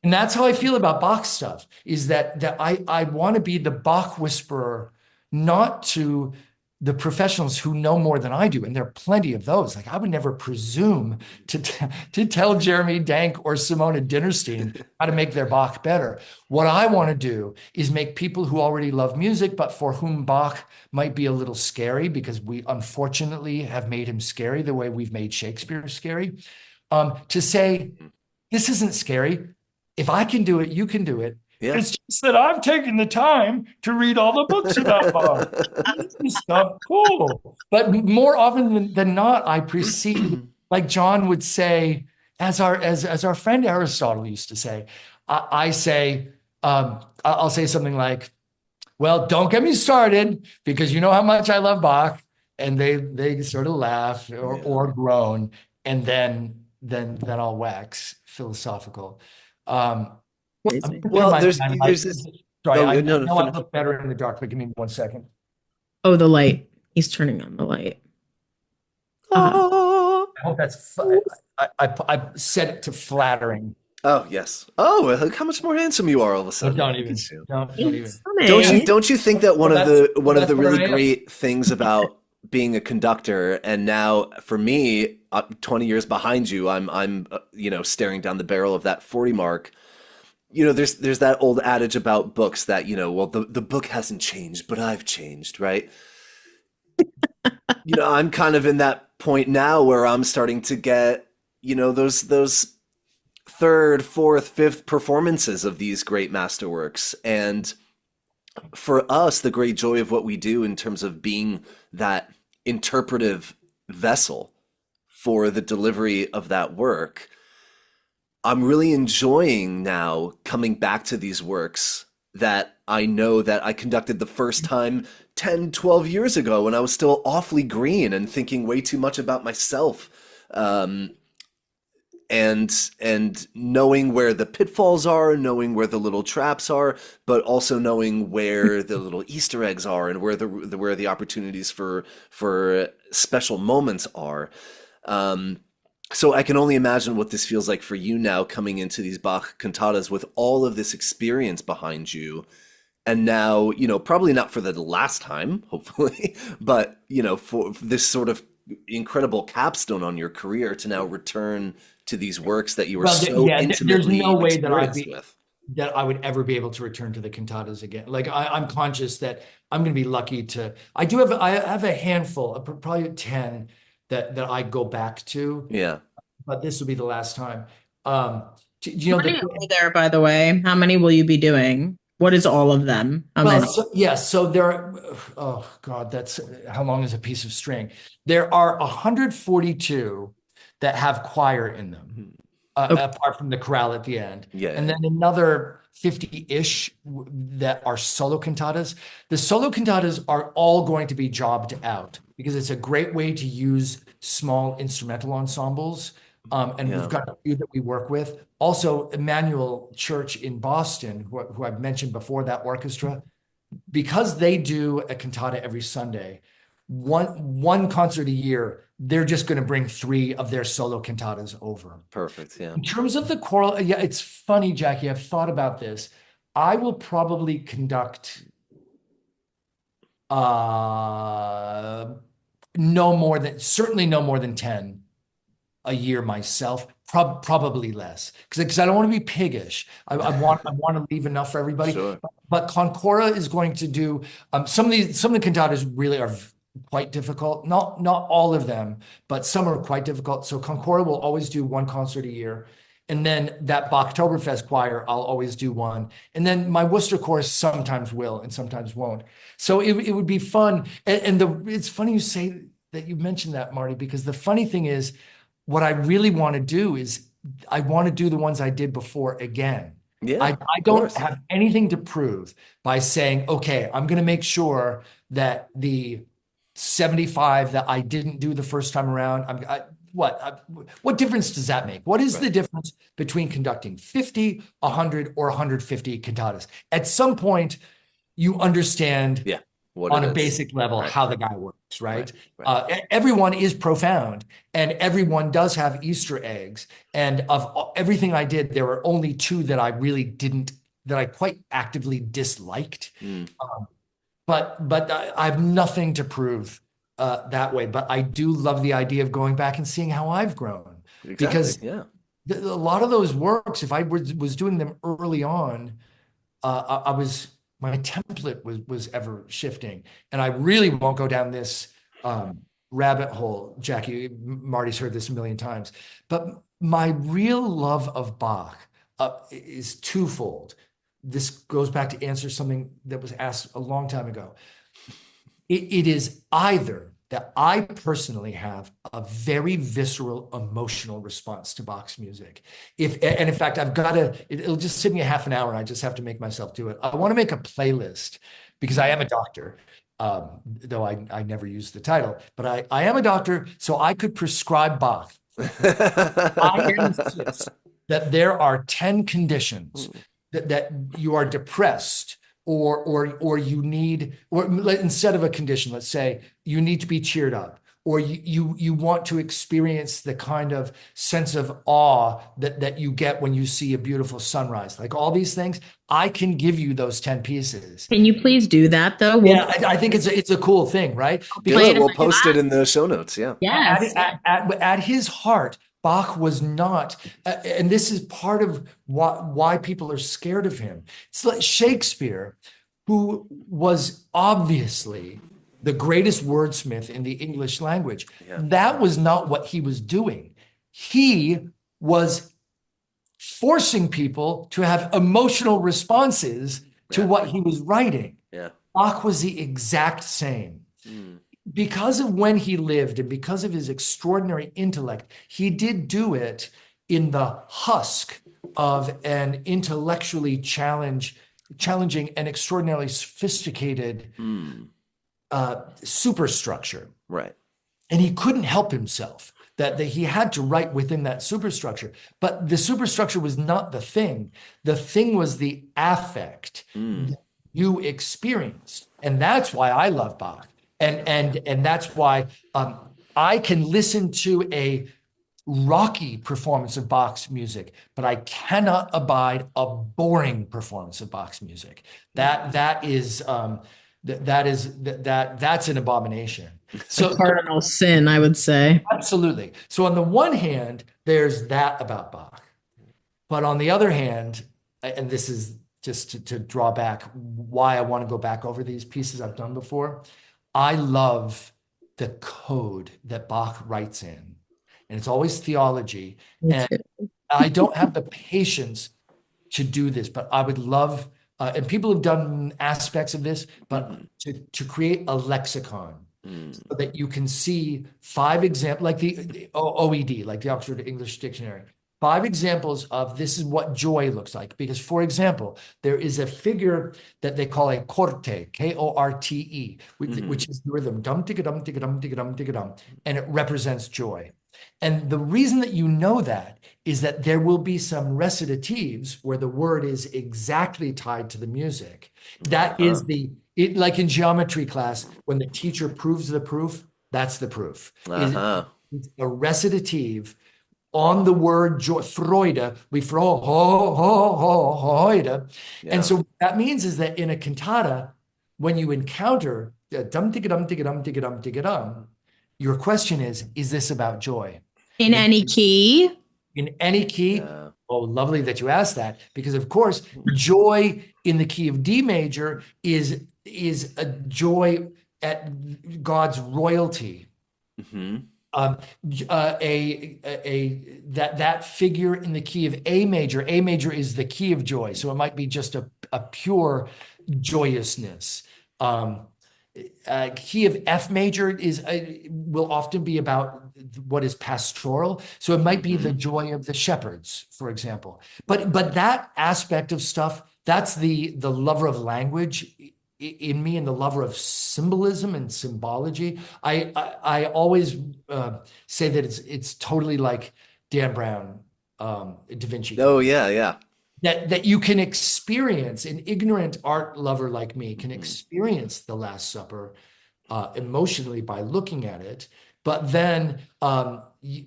And that's how I feel about Bach stuff, is that I want to be the Bach whisperer, not to the professionals who know more than I do. And there are plenty of those. Like, I would never presume to tell Jeremy Dank or Simona Dinnerstein how to make their Bach better. What I want to do is make people who already love music, but for whom Bach might be a little scary, because we unfortunately have made him scary the way we've made Shakespeare scary, to say, this isn't scary. If I can do it, you can do it. Yeah. It's just that I've taken the time to read all the books about Bach. This is stuff cool. But more often than not, I precede, like John would say, as our friend Aristotle used to say, I'll say something like, well, don't get me started because you know how much I love Bach. And they sort of laugh or groan, and then I'll wax philosophical. Well, there's Sorry, No, I no, no, know I finish. look better in the dark, but give me 1 second. Oh, the light. He's turning on the light. Oh, I hope that's, I set it to flattering. oh yes. Oh, look how much more handsome you are all of a But sudden. don't Look even, at you. don't even. Funny. Don't you think that Well, one of that's the where really I am. great things about being a conductor, and now for me, 20 years behind you, I'm you know, staring down the barrel of that 40 mark. You know, there's that old adage about books that, you know, well, the book hasn't changed, but I've changed, right? You know, I'm kind of in that point now where I'm starting to get, you know, those third, fourth, fifth performances of these great masterworks. And for us, the great joy of what we do in terms of being that interpretive vessel for the delivery of that work, I'm really enjoying now coming back to these works that I know that I conducted the first time 10, 12 years ago when I was still awfully green and thinking way too much about myself. Um, and knowing where the pitfalls are, knowing where the little traps are, but also knowing where the little Easter eggs are and where where the opportunities for special moments are. Um, so I can only imagine what this feels like for you now coming into these Bach cantatas with all of this experience behind you. And now, you know, probably not for the last time, hopefully, but, you know, for this sort of incredible capstone on your career to now return to these works that you were Well, so yeah, there's no intimately way that experienced with. I would ever be able to return to the cantatas again. Like I'm conscious that I'm going to be lucky to. I have a handful, probably 10 that I go back to, Yeah. but this will be the last time. You How know many are there, by the way? How many will you be doing? What is all of them? How well, many? so, yeah, so there are, oh God, that's how long is a piece of string? There are 142 that have choir in them, Mhm. Okay. apart from the chorale at the end. Yeah. And then another 50-ish that are solo cantatas. The solo cantatas are all going to be jobbed out because it's a great way to use small instrumental ensembles. And we've Yeah. got a few that we work with. Also, Emmanuel Church in Boston, who I've mentioned before, that orchestra, because they do a cantata every Sunday, one concert a year, they're just going to bring 3 of their solo cantatas over. Perfect. Yeah. In terms of the choral, yeah, it's funny, Jackie. I've thought about this. I will probably conduct certainly no more than 10 a year myself, probably less, because I don't want to be piggish. I want to leave enough for everybody. Sure. But Concora is going to do some of the cantatas really are quite difficult. Not all of them, but some are quite difficult. So Concora will always do one concert a year. And then that Bachtoberfest choir, I'll always do one. And then my Worcester chorus sometimes will and sometimes won't. So it would be fun. It's funny you say that you mentioned that, Marty, because the funny thing is, what I really want to do is I want to do the ones I did before again. Yeah. I Of don't course. have anything to prove by saying, okay, I'm going to make sure that the 75 that I didn't do the first time around, what difference does that make? What is the Right. difference between conducting 50, 100, or 150 cantatas? At some point, you understand Yeah. What on it a is. basic level Right. how the guy works, Right. right? Right. Everyone is profound and everyone does have Easter eggs. And of everything I did, there were only 2 that I really didn't, that I quite actively disliked. Mm. But I have nothing to prove that way. But I do love the idea of going back and seeing how I've grown. Exactly. Because Yeah. a lot of those works, if I was doing them early on, I was my template was ever shifting, and I really won't go down this rabbit hole. Jackie, Marty's heard this a million times, but my real love of Bach is twofold. This goes back to answer something that was asked a long time ago. It is either that I personally have a very visceral emotional response to Bach's music. And in fact, it'll just take me a half an hour and I just have to make myself do it. I want to make a playlist because I am a doctor, though I never use the title, but I am a doctor, so I could prescribe Bach. I insist that there are 10 conditions that you are depressed or you need, instead of a condition, let's say you need to be cheered up, or you want to experience the kind of sense of awe that you get when you see a beautiful sunrise. Like all these things, I can give you those 10 pieces. Can you please do that though? Yeah, I think it's a cool thing, right? Do it. We'll post it in the show notes. Yeah. Yes. At his heart, Bach was not, and this is part of why people are scared of him. It's like Shakespeare, who was obviously the greatest wordsmith in the English language. Yeah. That was not what he was doing. He was forcing people to have emotional responses to what he was writing. Yeah. Bach was the exact same. Because of when he lived and because of his extraordinary intellect, he did do it in the husk of an intellectually challenging and extraordinarily sophisticated superstructure. Right. And he couldn't help himself. That he had to write within that superstructure. But the superstructure was not the thing. The thing was the affect that you experienced. And that's why I love Bach. And that's why I can listen to a rocky performance of Bach's music, but I cannot abide a boring performance of Bach's music. That's an abomination. So Cardinal sin, I would say. Absolutely. So on the one hand, there's that about Bach. But on the other hand, and this is just to draw back why I want to go back over these pieces I've done before, I love the code that Bach writes in. And it's always theology. And I don't have the patience to do this, but I would love, and people have done aspects of this, but to create a lexicon so that you can see 5 examples, like the OED, like the Oxford English Dictionary, 5 examples of this is what joy looks like. Because, for example, there is a figure that they call a corte, K-O-R-T-E, which is the rhythm, dum tigga dum tigga dum tigga dum tigga dum, and it represents joy. And the reason that you know that is that there will be some recitatives where the word is exactly tied to the music. That is like in geometry class, when the teacher proves the proof, that's the proof. It's a recitative on the word joy, Freude, we Freude. And so what that means is that in a cantata, when you encounter dum tigga dum tigga dum tigga dum tigga dum, your question is this about joy? In any key? In any key? Yeah. Oh, lovely that you asked that, because of course, joy in the key of D major is a joy at God's royalty. That figure in the key of A major is the key of joy. So it might be just a pure joyousness. Key of F major will often be about what is pastoral. So it might be the joy of the shepherds, for example. But that aspect of stuff, that's the lover of language in me, and the lover of symbolism and symbology. I always say that it's totally like Dan Brown, Da Vinci. Oh yeah. That you can experience, an ignorant art lover like me can experience the Last Supper emotionally by looking at it. But then he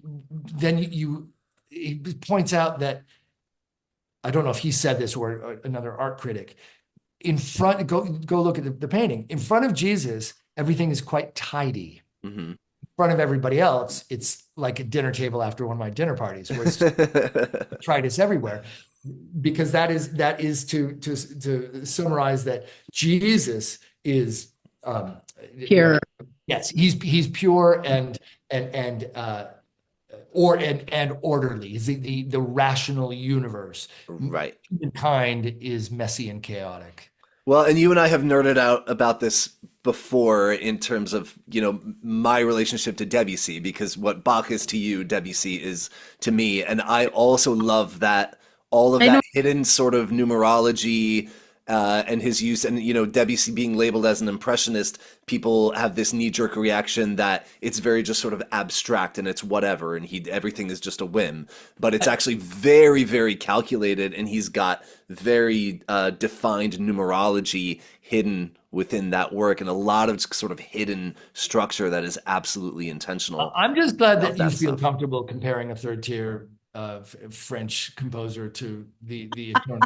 points out that, I don't know if he said this or another art critic, in front, go look at the painting. In front of Jesus, everything is quite tidy. In front of everybody else, it's like a dinner table after one of my dinner parties, where it's detritus everywhere. Because that is to summarize that Jesus is pure. Yes, he's pure and orderly. He's the rational universe. Right. Mankind is messy and chaotic. Well, and you and I have nerded out about this before in terms of, my relationship to Debussy, because what Bach is to you, Debussy is to me. And I also love that, all of that hidden sort of numerology and his use, and Debussy being labeled as an impressionist, people have this knee-jerk reaction that it's very just sort of abstract and it's whatever, and everything is just a whim. But it's actually very, very calculated, and he's got very defined numerology hidden within that work, and a lot of sort of hidden structure that is absolutely intentional. I'm just glad that you feel stuff. comfortable comparing a third tier French composer to the eternal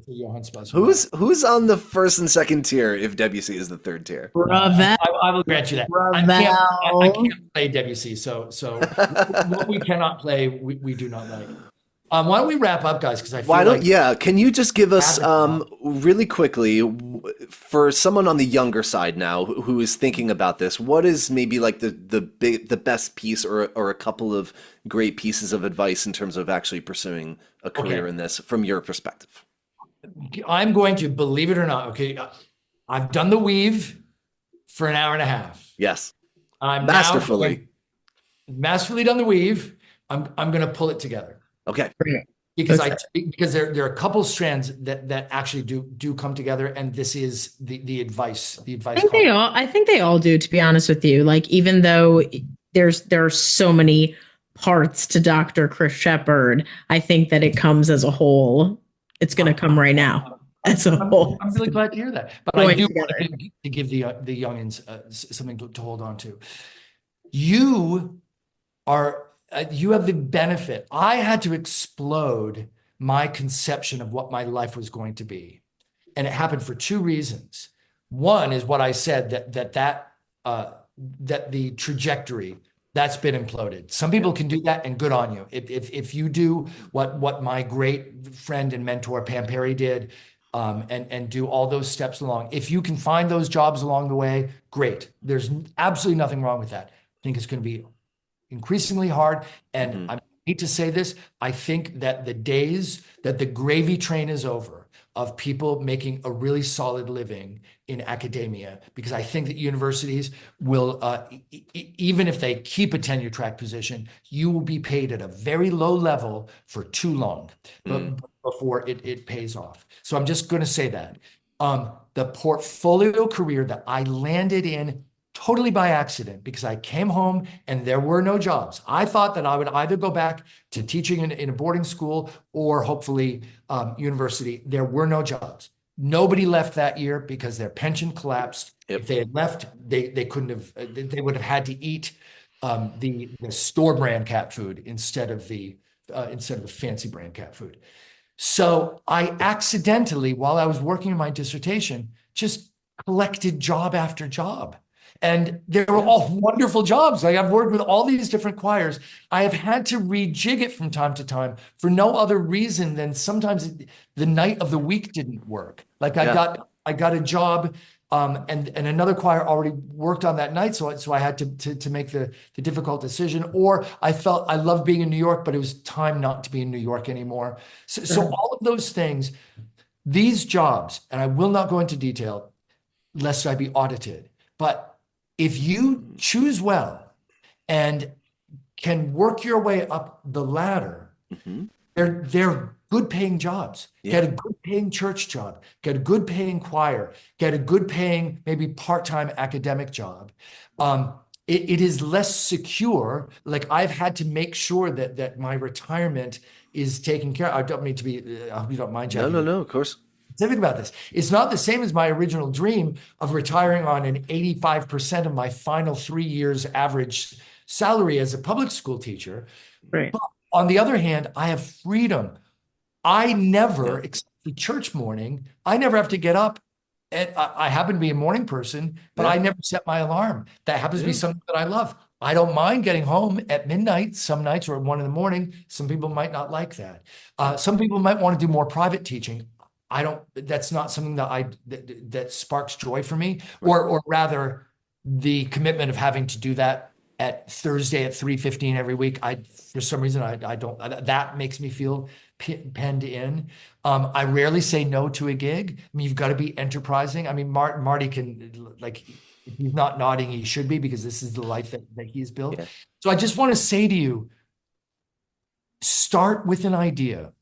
Johann Sebastian. Who's on the first and second tier if Debussy is the third tier? Ravel. I will grant you that. Ravel. I can't play Debussy, so what we cannot play, we do not like. Why don't we wrap up, guys? Because I feel can you just give us really quickly, for someone on the younger side now who is thinking about this, what is maybe like the best piece or a couple of great pieces of advice in terms of actually pursuing a career in this from your perspective? I'm going to, believe it or not, okay, I've done the weave for an hour and a half. Yes. I'm masterfully done the weave. I'm going to pull it together. Okay. Because there are a couple strands that actually do come together, and this is the advice. I think they all do, to be honest with you. Like, even though there are so many parts to Dr. Chris Shepard, I think that it comes as a whole. It's going to come right now as a whole. I'm really glad to hear that. But I do want to give the youngins something to hold on to. You have the benefit. I had to explode my conception of what my life was going to be. And it happened for two reasons. One is what I said, that the trajectory that's been imploded. Some people can do that, and good on you. If you do what my great friend and mentor Pam Perry did, and do all those steps along, if you can find those jobs along the way, great. There's absolutely nothing wrong with that. I think it's going to be increasingly hard. And I hate to say this, I think that the days that the gravy train is over of people making a really solid living in academia, because I think that universities will, even if they keep a tenure track position, you will be paid at a very low level for too long before it pays off. So I'm just going to say that. The portfolio career that I landed in totally by accident, because I came home and there were no jobs. I thought that I would either go back to teaching in a boarding school or hopefully university. There were no jobs. Nobody left that year because their pension collapsed. Yep. If they had left, they couldn't have. They would have had to eat the store brand cat food instead of the fancy brand cat food. So I accidentally, while I was working on my dissertation, just collected job after job. And they were all wonderful jobs. Like, I've worked with all these different choirs. I have had to rejig it from time to time for no other reason than sometimes the night of the week didn't work. Like, I got a job, and another choir already worked on that night, so I had to make the difficult decision. Or I felt I loved being in New York, but it was time not to be in New York anymore. So all of those things, these jobs, and I will not go into detail lest I be audited, but if you choose well and can work your way up the ladder, they're good paying jobs. Get a good paying church job, get a good paying choir, get a good paying, maybe part-time academic job. It is less secure. Like, I've had to make sure that my retirement is taken care of. I don't mean to be, I hope you don't mind, Jackie. No, of course. Specific about this. It's not the same as my original dream of retiring on an 85% of my final 3 years average salary as a public school teacher. Right. But on the other hand, I have freedom. I never, except for church morning, I never have to get up. And I happen to be a morning person, but I never set my alarm. That happens to be something that I love. I don't mind getting home at midnight some nights, or at 1 a.m. Some people might not like that. Some people might want to do more private teaching. That's not something that sparks joy for me, or rather the commitment of having to do that at Thursday at 3:15 every week. For some reason, I don't, that makes me feel penned in. I rarely say no to a gig. I mean, you've got to be enterprising. I mean, Marty can, like, if he's not nodding, he should be, because this is the life that he's built. Yeah. So I just want to say to you, start with an idea.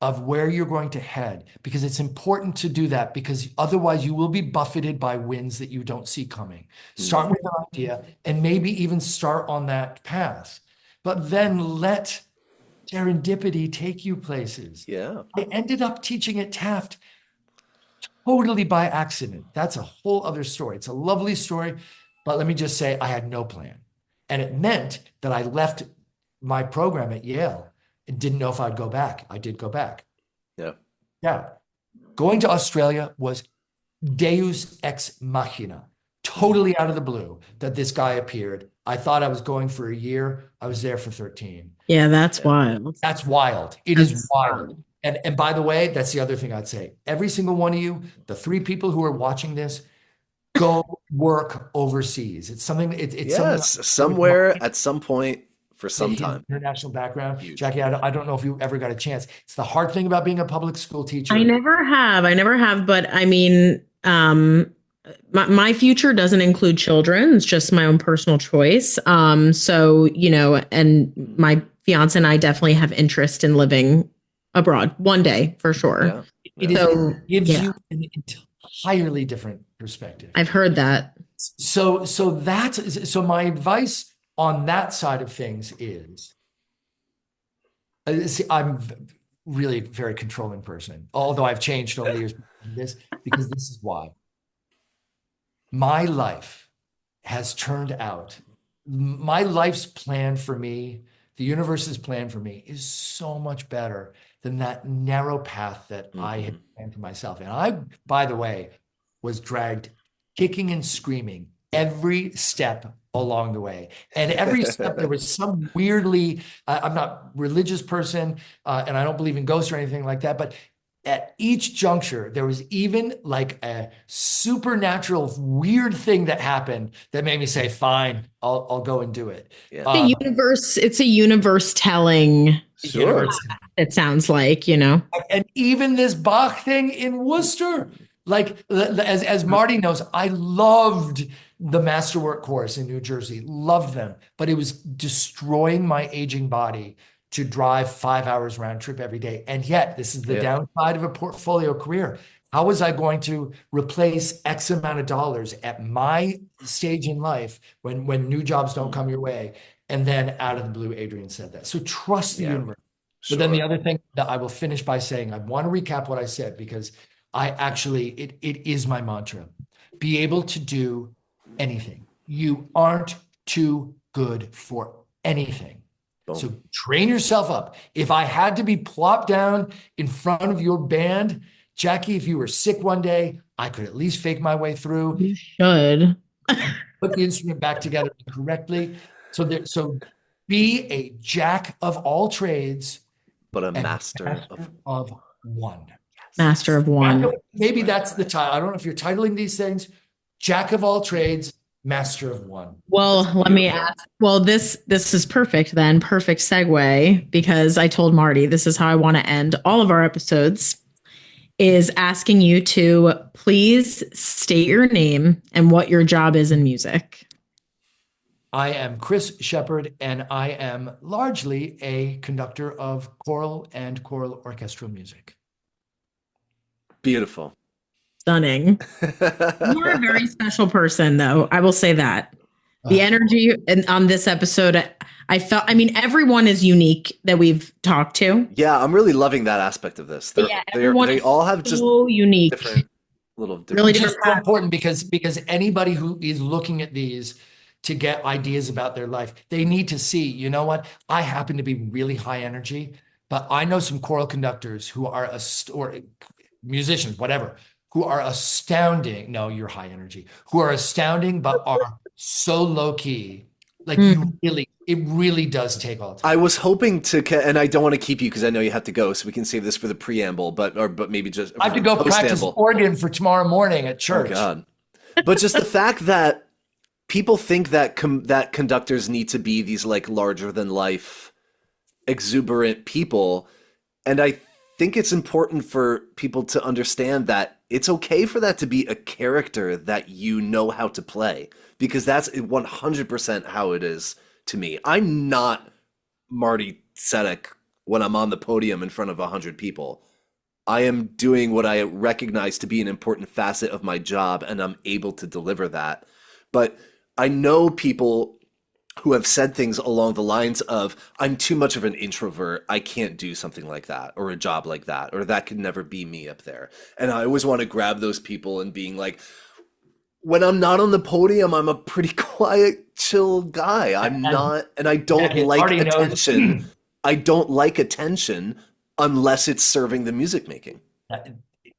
of where you're going to head, because it's important to do that, because otherwise you will be buffeted by winds that you don't see coming. Start with an idea and maybe even start on that path, but then let serendipity take you places. Yeah. I ended up teaching at Taft totally by accident. That's a whole other story. It's a lovely story, but let me just say I had no plan. And it meant that I left my program at Yale and didn't know if I'd go back. I did go back. Yeah. Yeah. Going to Australia was Deus ex machina, totally out of the blue that this guy appeared. I thought I was going for a year. I was there for 13. Yeah, that's wild. That's wild. It is wild. And by the way, that's the other thing I'd say. Every single one of you, the 3 people who are watching this, go work overseas. It's something, it's Yes, something somewhere at some point for some his time. international background. Huge. Jackie, I don't know if you ever got a chance. It's the hard thing about being a public school teacher. I never have, but I mean, my future doesn't include children. It's just my own personal choice. So, you know, and my fiance and I definitely have interest in living abroad one day for sure. Yeah. It gives you an entirely different perspective. I've heard that. So my advice on that side of things is, I'm really a very controlling person, although I've changed over the years because this is why. My life has turned out, my life's plan for me, the universe's plan for me is so much better than that narrow path that I had planned for myself. And I, by the way, was dragged kicking and screaming every step along the way. And every step there was some weirdly, I'm not a religious person and I don't believe in ghosts or anything like that, but at each juncture, there was even like a supernatural weird thing that happened that made me say, fine, I'll go and do it. Yeah. It's a universe telling. Sure. It sounds like, you know. And even this Bach thing in Worcester, like as Marty knows, I loved the Masterwork course in New Jersey, loved them, but it was destroying my aging body to drive 5 hours round trip every day. And yet this is the downside of a portfolio career. How was I going to replace X amount of dollars at my stage in life when new jobs don't come your way? And then out of the blue, Adrian said that. So trust the universe. Sure. But then the other thing that I will finish by saying, I want to recap what I said, because I actually, it is my mantra. Be able to do anything. You aren't too good for anything. Boom. So train yourself up. If I had to be plopped down in front of your band, Jackie, if you were sick one day, I could at least fake my way through. You should. Put the instrument back together correctly. So be a jack of all trades, but a master of one. Master of one. Maybe that's the title. I don't know if you're titling these things, jack of all trades, master of one. Well, let me ask. Well, this is perfect then. Perfect segue, because I told Marty this is how I want to end all of our episodes, is asking you to please state your name and what your job is in music. I am Chris Shepard, and I am largely a conductor of choral and choral orchestral music. Beautiful. Stunning. You're a very special person, though. I will say that. The energy on this episode, I felt, I mean, everyone is unique that we've talked to. Yeah, I'm really loving that aspect of this. They all have just so unique. Different, little different. Really just so important because anybody who is looking at these to get ideas about their life, they need to see, you know what? I happen to be really high energy, but I know some choral conductors who are, or musicians, whatever, who are astounding. No, you're high energy, who are astounding, but are so low key. Like it really does take all time. I was hoping to, and I don't want to keep you because I know you have to go, so we can save this for the preamble, but maybe just I have to go practice organ for tomorrow morning at church. Oh God. But just the fact that people think that that conductors need to be these like larger than life, exuberant people, and I think it's important for people to understand that it's okay for that to be a character that you know how to play, because that's 100% how it is to me. I'm not Marty Sedek when I'm on the podium in front of 100 people. I am doing what I recognize to be an important facet of my job, and I'm able to deliver that. But I know people who have said things along the lines of, I'm too much of an introvert. I can't do something like that, or a job like that, or that could never be me up there. And I always want to grab those people and being like, when I'm not on the podium, I'm a pretty quiet, chill guy. I'm not, and I don't like attention. I don't like attention unless it's serving the music making.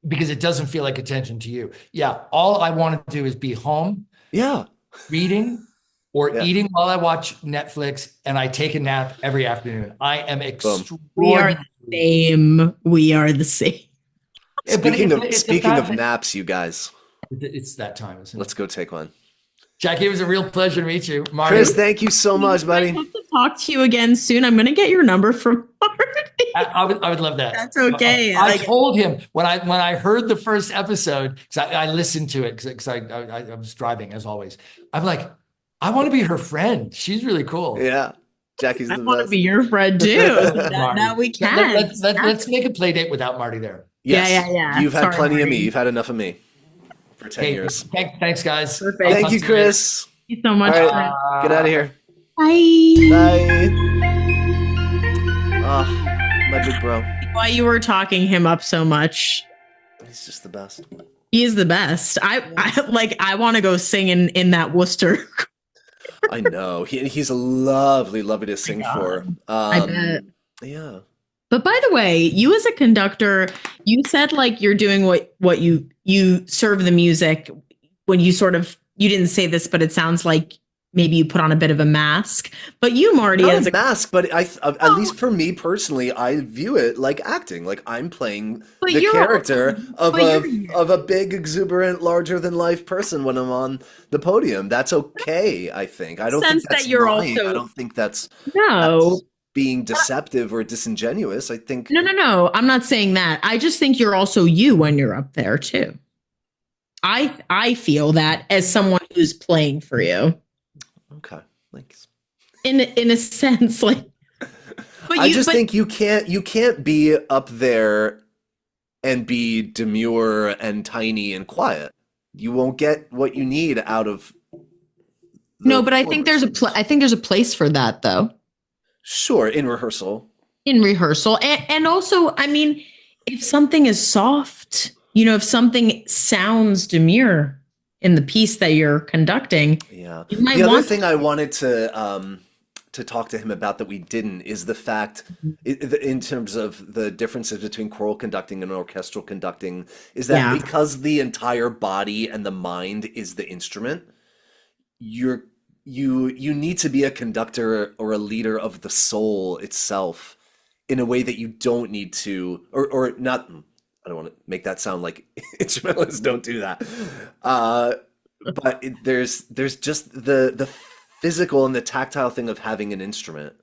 Because it doesn't feel like attention to you. Yeah. All I want to do is be home. Yeah. Reading or eating while I watch Netflix, and I take a nap every afternoon. I am extraordinary. We are the same. Speaking of naps, you guys. It's that time, isn't it? Let's go take one. Jackie, it was a real pleasure to meet you. Marty. Chris, thank you so much, buddy. I hope to talk to you again soon. I'm going to get your number from Marty. I would love that. That's okay. I told him when I heard the first episode, because I listened to it because I was driving as always. I'm like, I want to be her friend. She's really cool. Yeah. Jackie's the best. I want to be your friend too. Now we can. Let's make a play date without Marty there. Yes. Yeah. You've had plenty of me. You've had enough of me for 10 years. Thanks, guys. Perfect. Thank you, Chris. Thank you so much. All right, get out of here. Bye. Bye. My big bro. Why you were talking him up so much? He's just the best. He is the best. I want to go sing in that Worcester. I know. He's a lovely to sing for. I bet. Yeah. But by the way, you as a conductor, you said like you're doing what you serve the music when you you didn't say this, but it sounds like maybe you put on a bit of a mask. But you, Marty, not as a mask, but at least for me personally, I view it like acting. Like I'm playing the character of a big, exuberant, larger than life person when I'm on the podium. That's okay, I think. I don't think that's lying. I don't think that's being deceptive or disingenuous. I think No. I'm not saying that. I just think you're also you when you're up there too. I feel that as someone who's playing for you. Okay, thanks. In a sense, like, but I just think you can't be up there and be demure and tiny and quiet. You won't get what you need out of. No, but I think there's a place for that, though. Sure, in rehearsal. And also, I mean, if something is soft, if something sounds demure in the piece that you're conducting, the other thing I wanted to talk to him about that we didn't is the fact, in terms of the differences between choral conducting and orchestral conducting, is that because the entire body and the mind is the instrument, you need to be a conductor or a leader of the soul itself in a way that you don't need to, or not. I don't want to make that sound like instrumentalists don't do that. But there's just the physical and the tactile thing of having an instrument.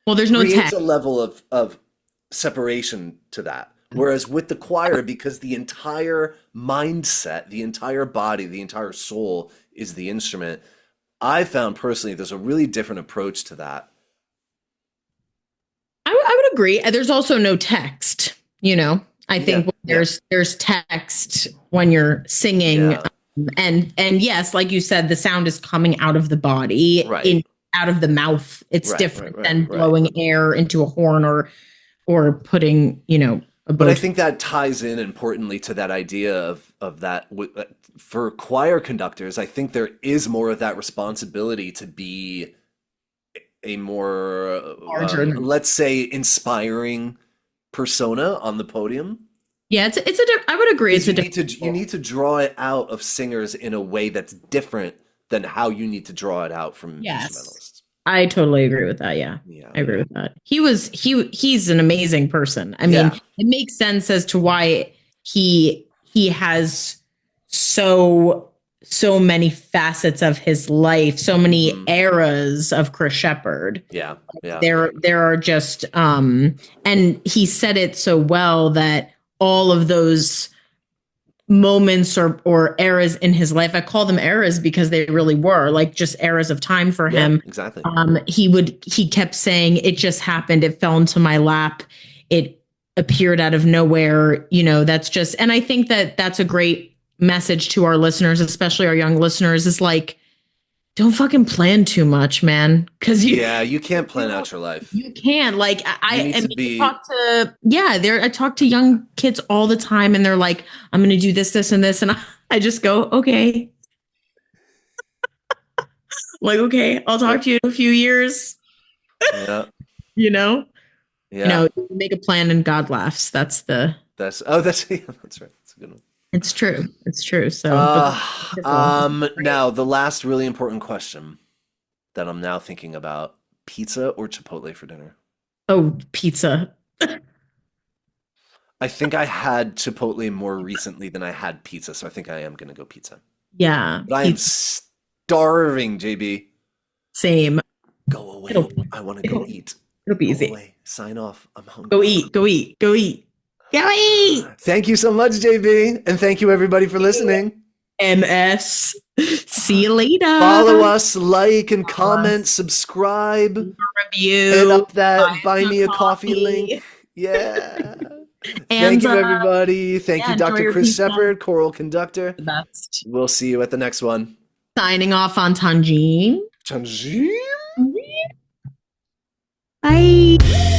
Well, there's no creates a level of separation to that. Whereas with the choir, because the entire mindset, the entire body, the entire soul is the instrument, I found personally there's a really different approach to that. I would agree. There's also no text, I think there's text when you're singing, and yes, like you said, the sound is coming out of the body, out of the mouth. It's different than blowing air into a horn or putting, But I think that ties in importantly to that idea of that for choir conductors. I think there is more of that responsibility to be a more, let's say, inspiring persona on the podium. Yeah, I would agree. You need to draw it out of singers in a way that's different than how you need to draw it out from instrumentalists. I totally agree with that. Yeah, I agree with that. He's an amazing person. I mean, it makes sense as to why he has so many facets of his life, so many eras of Chris Shepard. There are just and he said it so well that all of those moments or eras in his life. I call them eras because they really were like just eras of time for him. Exactly. He kept saying, it just happened. It fell into my lap. It appeared out of nowhere. You know, that's just, and I think that that's a great message to our listeners, especially our young listeners, is like, don't fucking plan too much, man. Cause you can't plan out your life. You can't. Like I talk to young kids all the time and they're like, I'm gonna do this, this, and this. And I just go, okay. Like, okay, I'll talk to you in a few years. Yeah. You know? Yeah. You know, you make a plan and God laughs. That's right. That's a good one. It's true. It's true. So now the last really important question that I'm now thinking about: pizza or Chipotle for dinner? Oh, pizza. I think I had Chipotle more recently than I had pizza, so I think I am gonna go pizza. Yeah. But I am starving, JB. Same. Go away. I want to go eat. It'll be easy. Away. Sign off. I'm hungry. Go eat. Go eat. Go eat. Go eat. Thank you so much, JB. And thank you, everybody, for listening. MS. See you later. Follow us, like and comment, subscribe. Review. Hit up that buy me a coffee link. Yeah. Thank you, everybody. Thank you, Dr. Chris Shepard, choral conductor. The best. We'll see you at the next one. Signing off on Tanjin. Tanjin. Bye.